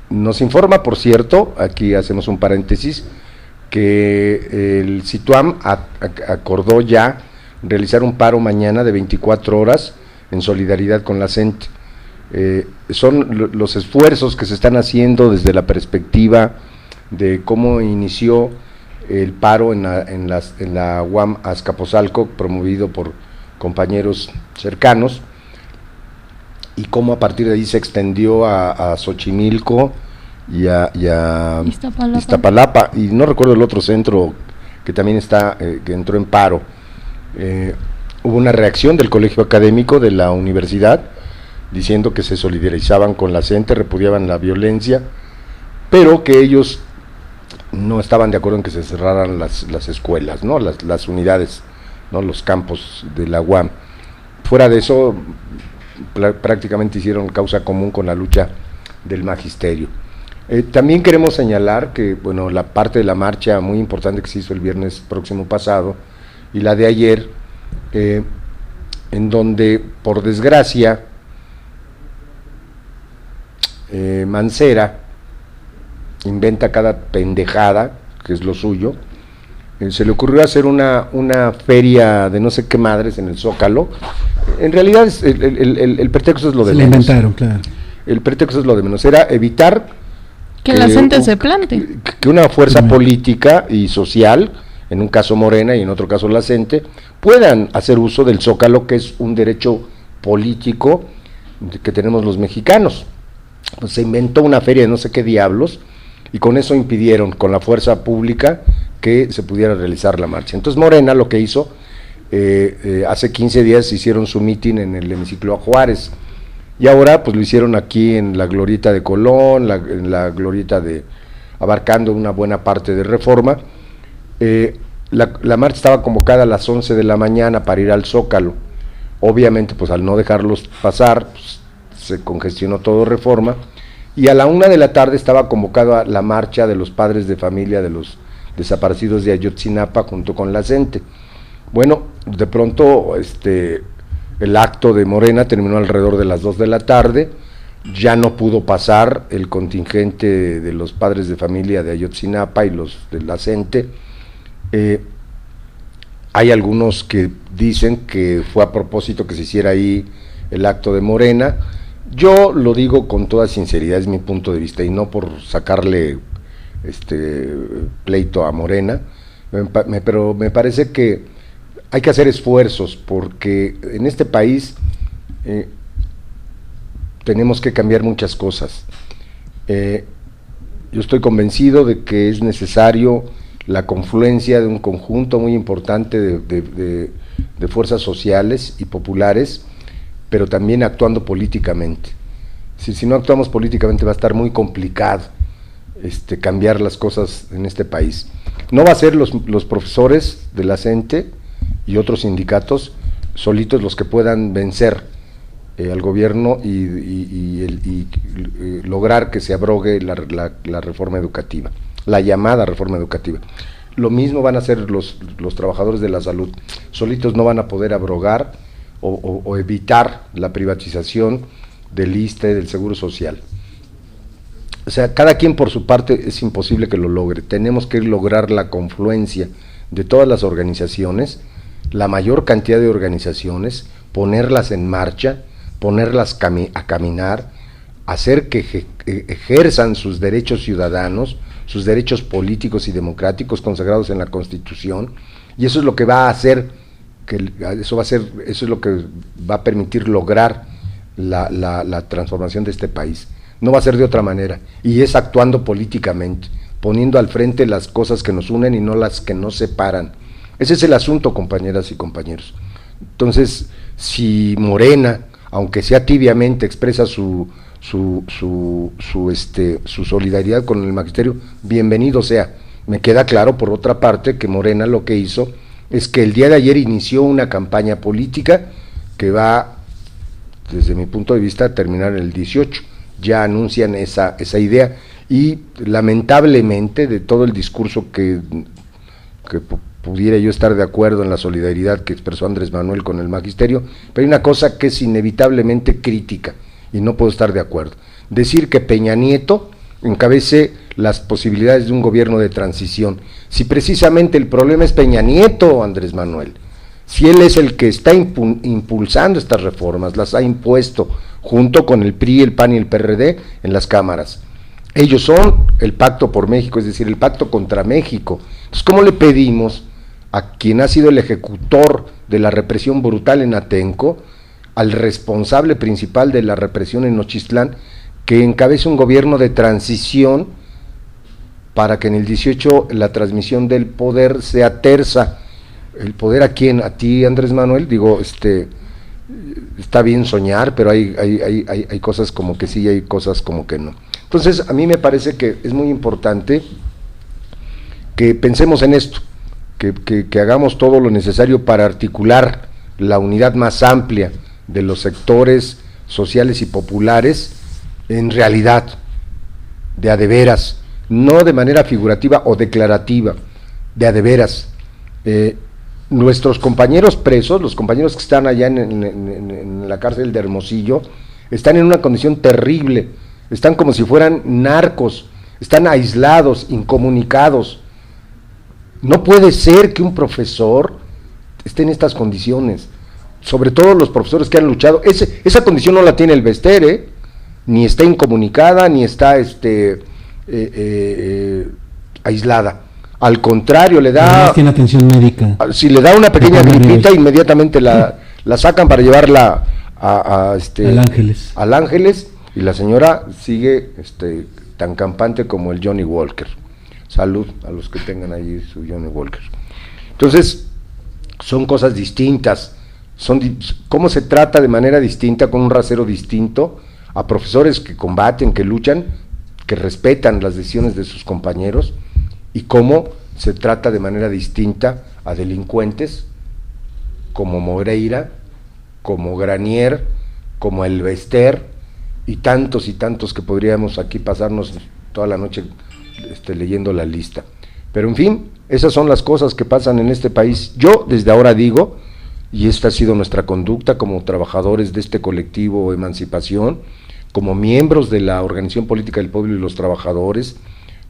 Nos informa, por cierto, aquí hacemos un paréntesis, que el Situam acordó ya realizar un paro mañana de 24 horas en solidaridad con la CENTE. Son los esfuerzos que se están haciendo desde la perspectiva de cómo inició el paro en la UAM Azcapotzalco, promovido por compañeros cercanos, y cómo a partir de ahí se extendió a Xochimilco y a Iztapalapa, y no recuerdo el otro centro que también que entró en paro. Hubo una reacción del colegio académico de la universidad diciendo que se solidarizaban con la CENTE, repudiaban la violencia, pero que ellos no estaban de acuerdo en que se cerraran las escuelas, ¿no? Las unidades, ¿no? Los campos de la UAM. Fuera de eso, prácticamente hicieron causa común con la lucha del magisterio. También queremos señalar que, bueno, la parte de la marcha muy importante que se hizo el viernes próximo pasado y la de ayer, en donde, por desgracia, Mancera inventa cada pendejada, que es lo suyo. Se le ocurrió hacer una feria de no sé qué madres en el Zócalo. En realidad el pretexto es lo de menos. Se inventaron, claro. El pretexto es lo de menos. Era evitar que la gente se plante. Que una fuerza política y social, en un caso Morena y en otro caso la CENTE, puedan hacer uso del Zócalo, que es un derecho político que tenemos los mexicanos. Pues se inventó una feria de no sé qué diablos, y con eso impidieron, con la fuerza pública, que se pudiera realizar la marcha. Entonces Morena lo que hizo, hace 15 días hicieron su mitin en el hemiciclo a Juárez, y ahora pues lo hicieron aquí en la glorieta de Colón, en la glorieta abarcando una buena parte de Reforma. La marcha estaba convocada a las 11 de la mañana para ir al Zócalo. Obviamente, pues al no dejarlos pasar, pues, se congestionó todo Reforma, y a la 1 de la tarde estaba convocada la marcha de los padres de familia de los desaparecidos de Ayotzinapa junto con la CENTE. Bueno, de pronto El acto de Morena terminó alrededor de las 2 de la tarde, ya no pudo pasar el contingente de los padres de familia de Ayotzinapa y los de la CENTE. Hay algunos que dicen que fue a propósito que se hiciera ahí el acto de Morena. Yo lo digo con toda sinceridad, es mi punto de vista, y no por sacarle pleito a Morena, pero me parece que hay que hacer esfuerzos, porque en este país tenemos que cambiar muchas cosas. Yo estoy convencido de que es necesario la confluencia de un conjunto muy importante de fuerzas sociales y populares, pero también actuando políticamente. Si no actuamos políticamente va a estar muy complicado cambiar las cosas en este país. No va a ser los profesores de la CENTE y otros sindicatos solitos los que puedan vencer al gobierno y lograr que se abrogue la reforma educativa, la llamada reforma educativa. Lo mismo van a hacer los trabajadores de la salud, solitos no van a poder abrogar o evitar la privatización del ISSSTE, del Seguro Social. O sea, cada quien por su parte es imposible que lo logre. Tenemos que lograr la confluencia de todas las organizaciones, la mayor cantidad de organizaciones, ponerlas en marcha, ponerlas a caminar, hacer que ejerzan sus derechos ciudadanos, sus derechos políticos y democráticos consagrados en la Constitución, y eso es lo que va a hacer, eso es lo que va a permitir lograr la transformación de este país. No va a ser de otra manera, y es actuando políticamente, poniendo al frente las cosas que nos unen y no las que nos separan. Ese es el asunto, compañeras y compañeros. Entonces, si Morena, aunque sea tibiamente, expresa su solidaridad con el magisterio, bienvenido sea. Me queda claro, por otra parte, que Morena lo que hizo es que el día de ayer inició una campaña política que va, desde mi punto de vista, a terminar el 18. Ya anuncian esa idea, y lamentablemente de todo el discurso que pudiera yo estar de acuerdo en la solidaridad que expresó Andrés Manuel con el magisterio, pero hay una cosa que es inevitablemente crítica y no puedo estar de acuerdo: decir que Peña Nieto encabece las posibilidades de un gobierno de transición, si precisamente el problema es Peña Nieto, Andrés Manuel, si él es el que está impulsando estas reformas, las ha impuesto junto con el PRI, el PAN y el PRD en las cámaras. Ellos son el Pacto por México, es decir, el pacto contra México. Entonces, ¿cómo le pedimos a quien ha sido el ejecutor de la represión brutal en Atenco, al responsable principal de la represión en Nochistlán, que encabece un gobierno de transición para que en el 18 la transmisión del poder sea tersa? ¿El poder a quién? ¿A ti, Andrés Manuel? Digo, está bien soñar, pero hay cosas como que sí y hay cosas como que no. Entonces, a mí me parece que es muy importante que pensemos en esto, que hagamos todo lo necesario para articular la unidad más amplia de los sectores sociales y populares en realidad, de a de veras, no de manera figurativa o declarativa, de a de veras. Nuestros compañeros presos, los compañeros que están allá en la cárcel de Hermosillo, están en una condición terrible, están como si fueran narcos, están aislados, incomunicados. No puede ser que un profesor esté en estas condiciones, sobre todo los profesores que han luchado. Esa condición no la tiene el Bester, ni está incomunicada, ni está aislada. Al contrario, le da... tiene atención médica. Si le da una pequeña gripita, inmediatamente la sacan para llevarla al Ángeles, y la señora sigue tan campante como el Johnny Walker. Salud a los que tengan ahí su Johnny Walker. Entonces, son cosas distintas. ¿Cómo se trata de manera distinta, con un rasero distinto, a profesores que combaten, que luchan, que respetan las decisiones de sus compañeros? Y cómo se trata de manera distinta a delincuentes como Moreira, como Granier, como el Bester, y tantos que podríamos aquí pasarnos toda la noche leyendo la lista. Pero en fin, esas son las cosas que pasan en este país. Yo desde ahora digo y esta ha sido nuestra conducta como trabajadores de este colectivo Emancipación, como miembros de la Organización Política del Pueblo y los Trabajadores,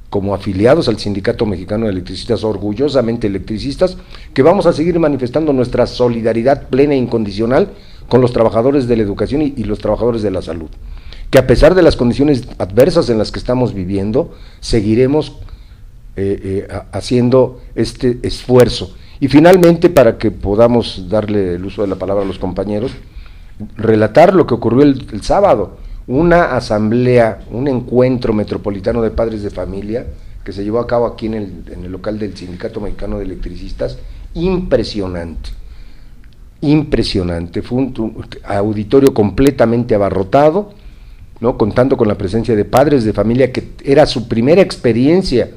como afiliados al Sindicato Mexicano de Electricistas, orgullosamente electricistas, que vamos a seguir manifestando nuestra solidaridad plena e incondicional con los trabajadores de la educación y los trabajadores de la salud, que a pesar de las condiciones adversas en las que estamos viviendo, seguiremos haciendo este esfuerzo. Y finalmente, para que podamos darle el uso de la palabra a los compañeros, relatar lo que ocurrió el sábado, una asamblea, un encuentro metropolitano de padres de familia que se llevó a cabo aquí en el local del Sindicato Mexicano de Electricistas, impresionante, fue un auditorio completamente abarrotado, ¿no? Contando con la presencia de padres de familia, que era su primera experiencia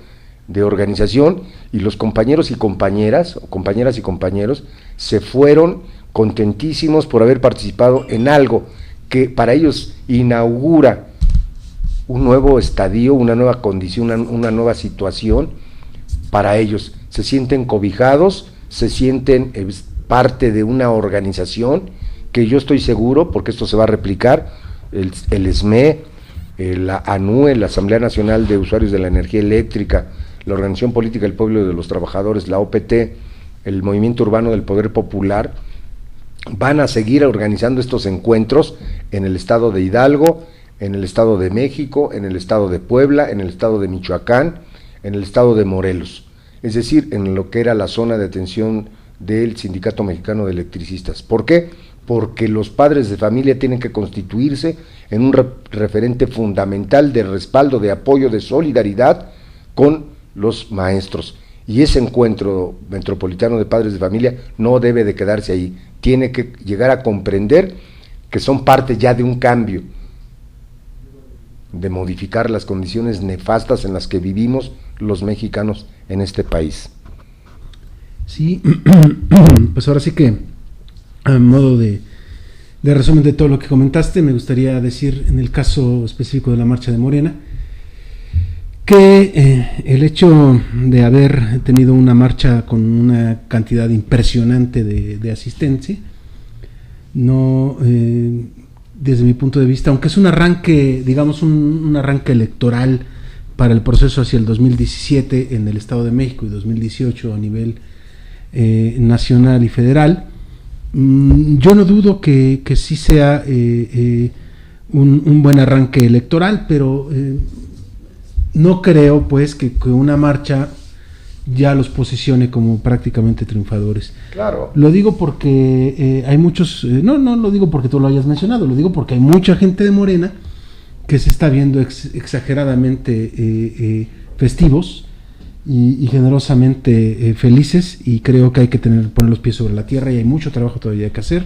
de organización, y los compañeros y compañeras, o compañeras y compañeros, se fueron contentísimos por haber participado en algo que para ellos inaugura un nuevo estadio, una nueva condición, una nueva situación para ellos. Se sienten cobijados, se sienten parte de una organización que yo estoy seguro, porque esto se va a replicar, el SME, la ANUE, la Asamblea Nacional de Usuarios de la Energía Eléctrica, la Organización Política del Pueblo y de los Trabajadores, la OPT, el Movimiento Urbano del Poder Popular, van a seguir organizando estos encuentros en el estado de Hidalgo, en el estado de México, en el estado de Puebla, en el estado de Michoacán, en el estado de Morelos, es decir, en lo que era la zona de atención del Sindicato Mexicano de Electricistas. ¿Por qué? Porque los padres de familia tienen que constituirse en un referente fundamental de respaldo, de apoyo, de solidaridad con los maestros. Y ese encuentro metropolitano de padres de familia no debe de quedarse ahí, tiene que llegar a comprender que son parte ya de un cambio, de modificar las condiciones nefastas en las que vivimos los mexicanos en este país. Sí, pues ahora sí que, a modo de resumen de todo lo que comentaste, me gustaría decir, en el caso específico de la marcha de Morena, que el hecho de haber tenido una marcha con una cantidad impresionante de asistencia, no, desde mi punto de vista, aunque es un arranque, digamos un arranque electoral para el proceso hacia el 2017 en el Estado de México y 2018 a nivel nacional y federal, yo no dudo que sí sea un buen arranque electoral, pero no creo pues que una marcha ya los posicione como prácticamente triunfadores. Claro. Lo digo porque hay muchos, no lo digo porque tú lo hayas mencionado, lo digo porque hay mucha gente de Morena que se está viendo exageradamente festivos y generosamente felices, y creo que hay que poner los pies sobre la tierra, y hay mucho trabajo todavía que hacer,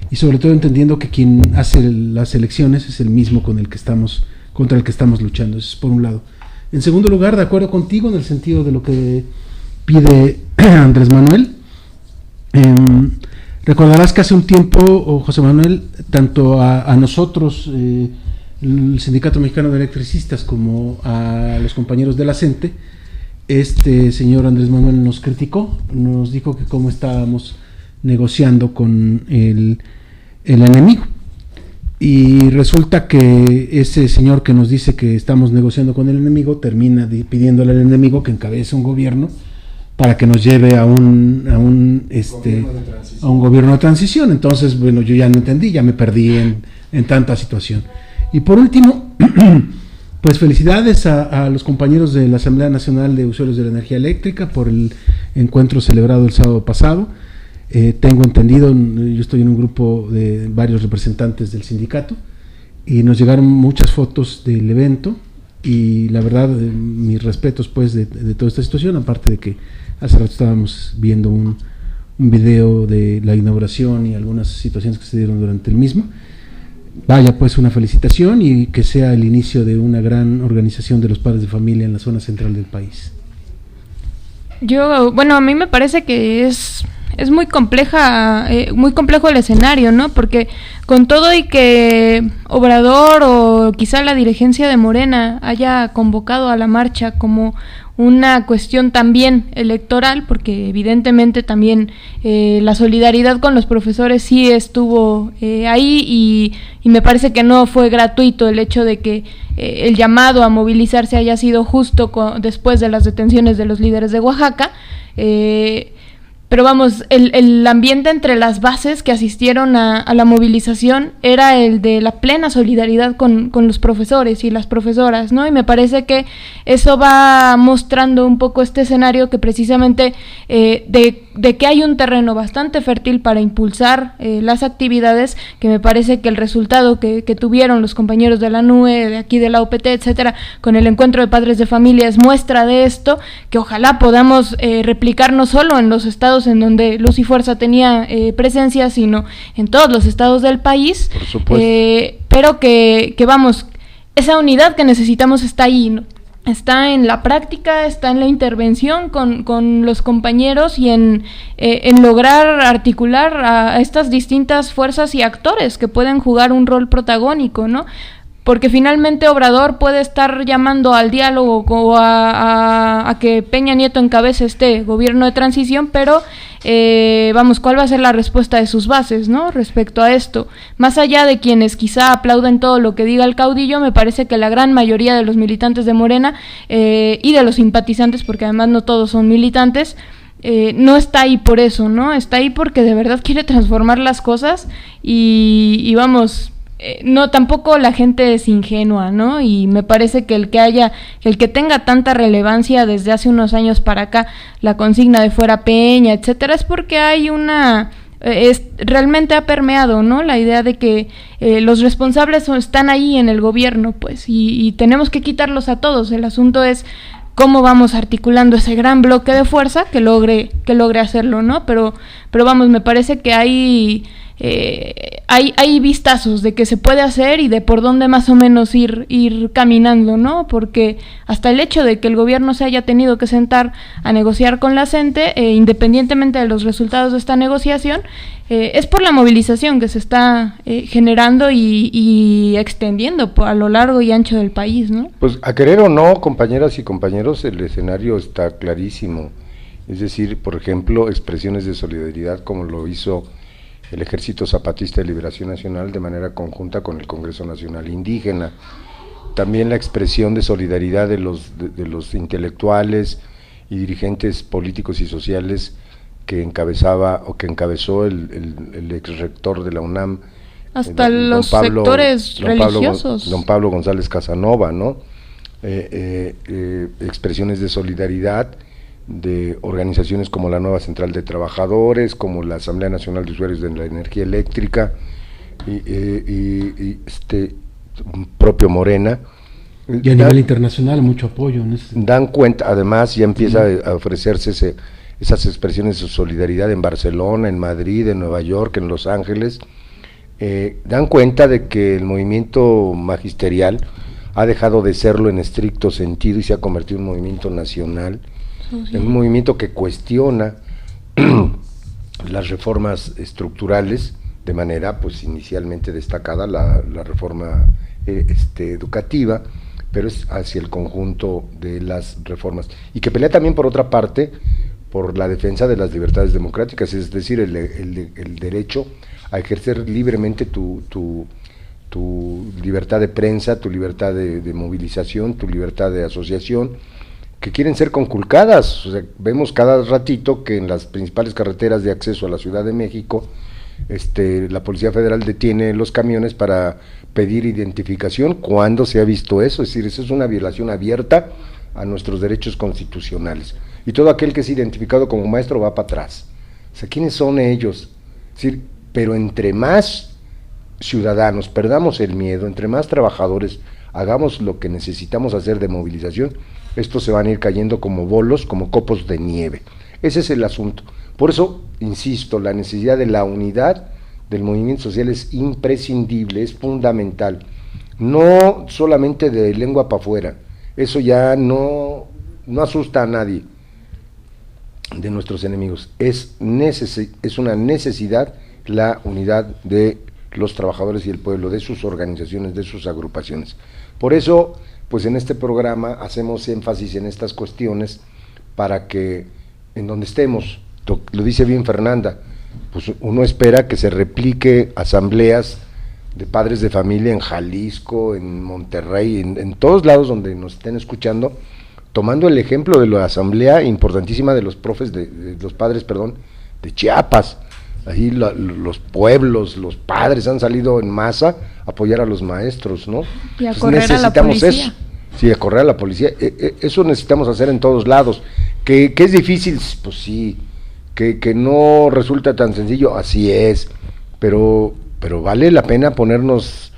y sobre todo entendiendo que quien hace las elecciones es el mismo contra el que estamos luchando. Eso es por un lado. En segundo lugar, de acuerdo contigo en el sentido de lo que pide Andrés Manuel. Recordarás que hace un tiempo, José Manuel, tanto a nosotros, el Sindicato Mexicano de Electricistas, como a los compañeros de la CENTE, este señor Andrés Manuel nos criticó, nos dijo que cómo estábamos negociando con el enemigo. Y resulta que ese señor que nos dice que estamos negociando con el enemigo termina pidiéndole al enemigo que encabece un gobierno para que nos lleve a un gobierno de transición. Entonces, bueno, yo ya no entendí, ya me perdí en tanta situación. Y por último, pues felicidades a los compañeros de la Asamblea Nacional de Usuarios de la Energía Eléctrica por el encuentro celebrado el sábado pasado. Tengo entendido, yo estoy en un grupo de varios representantes del sindicato y nos llegaron muchas fotos del evento, y la verdad, mis respetos pues de toda esta situación, aparte de que hace rato estábamos viendo un video de la inauguración y algunas situaciones que se dieron durante el mismo. Vaya pues una felicitación, y que sea el inicio de una gran organización de los padres de familia en la zona central del país. A mí me parece que es es muy compleja, muy complejo el escenario, ¿no? Porque con todo y que Obrador o quizá la dirigencia de Morena haya convocado a la marcha como una cuestión también electoral, porque evidentemente también la solidaridad con los profesores sí estuvo ahí y me parece que no fue gratuito el hecho de que el llamado a movilizarse haya sido justo después de las detenciones de los líderes de Oaxaca, pero vamos, el ambiente entre las bases que asistieron a la movilización era el de la plena solidaridad con los profesores y las profesoras, ¿no? Y me parece que eso va mostrando un poco este escenario que precisamente de que hay un terreno bastante fértil para impulsar las actividades, que me parece que el resultado que tuvieron los compañeros de la NUE, de aquí de la UPT, etcétera, con el encuentro de padres de familia es muestra de esto, que ojalá podamos replicar no solo en los estados en donde Luz y Fuerza tenía presencia, sino en todos los estados del país. Por supuesto. Pero que vamos, esa unidad que necesitamos está ahí, ¿no? Está en la práctica, está en la intervención con los compañeros y en lograr articular a estas distintas fuerzas y actores que pueden jugar un rol protagónico, ¿no? Porque finalmente Obrador puede estar llamando al diálogo o a que Peña Nieto encabece este gobierno de transición, pero vamos, ¿cuál va a ser la respuesta de sus bases, ¿no? Respecto a esto, más allá de quienes quizá aplauden todo lo que diga el caudillo, me parece que la gran mayoría de los militantes de Morena y de los simpatizantes, porque además no todos son militantes, no está ahí por eso, ¿no? Está ahí porque de verdad quiere transformar las cosas y vamos, no, tampoco la gente es ingenua, ¿no? Y me parece que el que tenga tanta relevancia desde hace unos años para acá, la consigna de fuera Peña, etcétera, es porque hay realmente ha permeado, ¿no? La idea de que los responsables están ahí en el gobierno, pues, y tenemos que quitarlos a todos. El asunto es cómo vamos articulando ese gran bloque de fuerza que logre hacerlo, ¿no? Pero vamos, me parece que hay vistazos de que se puede hacer y de por dónde más o menos ir caminando, ¿no? Porque hasta el hecho de que el gobierno se haya tenido que sentar a negociar con la CENTE, independientemente de los resultados de esta negociación, es por la movilización que se está generando y extendiendo a lo largo y ancho del país, ¿no? Pues a querer o no, compañeras y compañeros, el escenario está clarísimo. Es decir, por ejemplo, expresiones de solidaridad como lo hizo el Ejército Zapatista de Liberación Nacional de manera conjunta con el Congreso Nacional Indígena. También la expresión de solidaridad de los intelectuales y dirigentes políticos y sociales que encabezó el ex rector de la UNAM, hasta los sectores religiosos, don Pablo González Casanova, ¿no? Expresiones de solidaridad de organizaciones como la Nueva Central de Trabajadores, como la Asamblea Nacional de Usuarios de la Energía Eléctrica y propio Morena. Y a nivel internacional mucho apoyo en ese. Dan cuenta, además ya empieza a ofrecerse esas expresiones de solidaridad en Barcelona, en Madrid, en Nueva York, en Los Ángeles. Dan cuenta de que el movimiento magisterial ha dejado de serlo en estricto sentido y se ha convertido en un movimiento nacional, en un movimiento que cuestiona las reformas estructurales de manera pues inicialmente destacada la reforma educativa, pero es hacia el conjunto de las reformas y que pelea también por otra parte por la defensa de las libertades democráticas, es decir, el derecho a ejercer libremente tu libertad de prensa, tu libertad de movilización, tu libertad de asociación, que quieren ser conculcadas. O sea, vemos cada ratito que en las principales carreteras de acceso a la Ciudad de México, la Policía Federal detiene los camiones para pedir identificación. ¿Cuándo se ha visto eso? Es decir, eso es una violación abierta a nuestros derechos constitucionales. Y todo aquel que es identificado como maestro va para atrás. O sea, ¿quiénes son ellos? Es decir, pero entre más ciudadanos perdamos el miedo, entre más trabajadores hagamos lo que necesitamos hacer de movilización, estos se van a ir cayendo como bolos, como copos de nieve. Ese es el asunto. Por eso, insisto, la necesidad de la unidad del movimiento social es imprescindible, es fundamental. No solamente de lengua para afuera, eso ya no asusta a nadie. de nuestros enemigos. Es una necesidad la unidad de los trabajadores y el pueblo, de sus organizaciones, de sus agrupaciones. Por eso, pues en este programa hacemos énfasis en estas cuestiones para que en donde estemos, lo dice bien Fernanda, pues uno espera que se replique asambleas de padres de familia en Jalisco, en Monterrey, en todos lados donde nos estén escuchando, tomando el ejemplo de la asamblea importantísima de los padres de Chiapas. Ahí los pueblos, los padres han salido en masa a apoyar a los maestros, ¿no? Y a correr a la policía. Eso. Sí, a correr a la policía. Eso necesitamos hacer en todos lados. ¿Que es difícil? Pues sí. Que no resulta tan sencillo, así es. Pero vale la pena ponernos,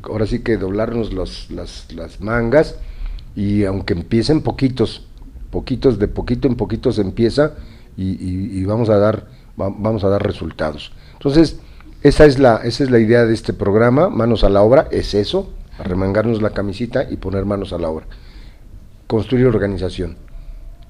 ahora sí que doblarnos las mangas, y aunque empiecen poquitos, de poquito en poquito se empieza, y vamos a dar resultados. Entonces, esa es la idea de este programa, Manos a la Obra, es eso, arremangarnos la camisita y poner manos a la obra. Construir organización.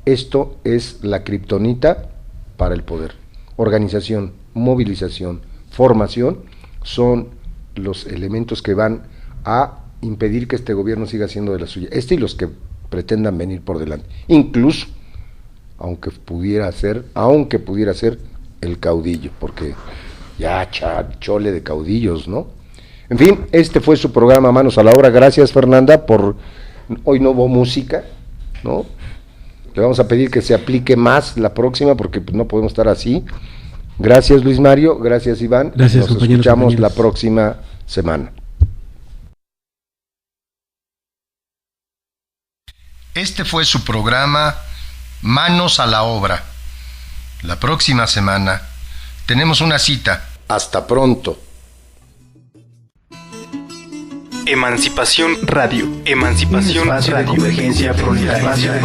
Esto es la kriptonita para el poder. Organización, movilización, formación son los elementos que van a impedir que este gobierno siga siendo de la suya. Y los que pretendan venir por delante. Incluso, aunque pudiera ser el caudillo, porque ya chole de caudillos, ¿no? En fin, este fue su programa Manos a la Obra. Gracias, Fernanda, hoy no hubo música, ¿no? Le vamos a pedir que se aplique más la próxima, porque pues, no podemos estar así. Gracias, Luis Mario, gracias, Iván. Gracias, nos escuchamos la próxima semana. Este fue su programa Manos a la Obra. La próxima semana tenemos una cita. Hasta pronto. Emancipación Radio. Emancipación Radio. Convergencia proletaria.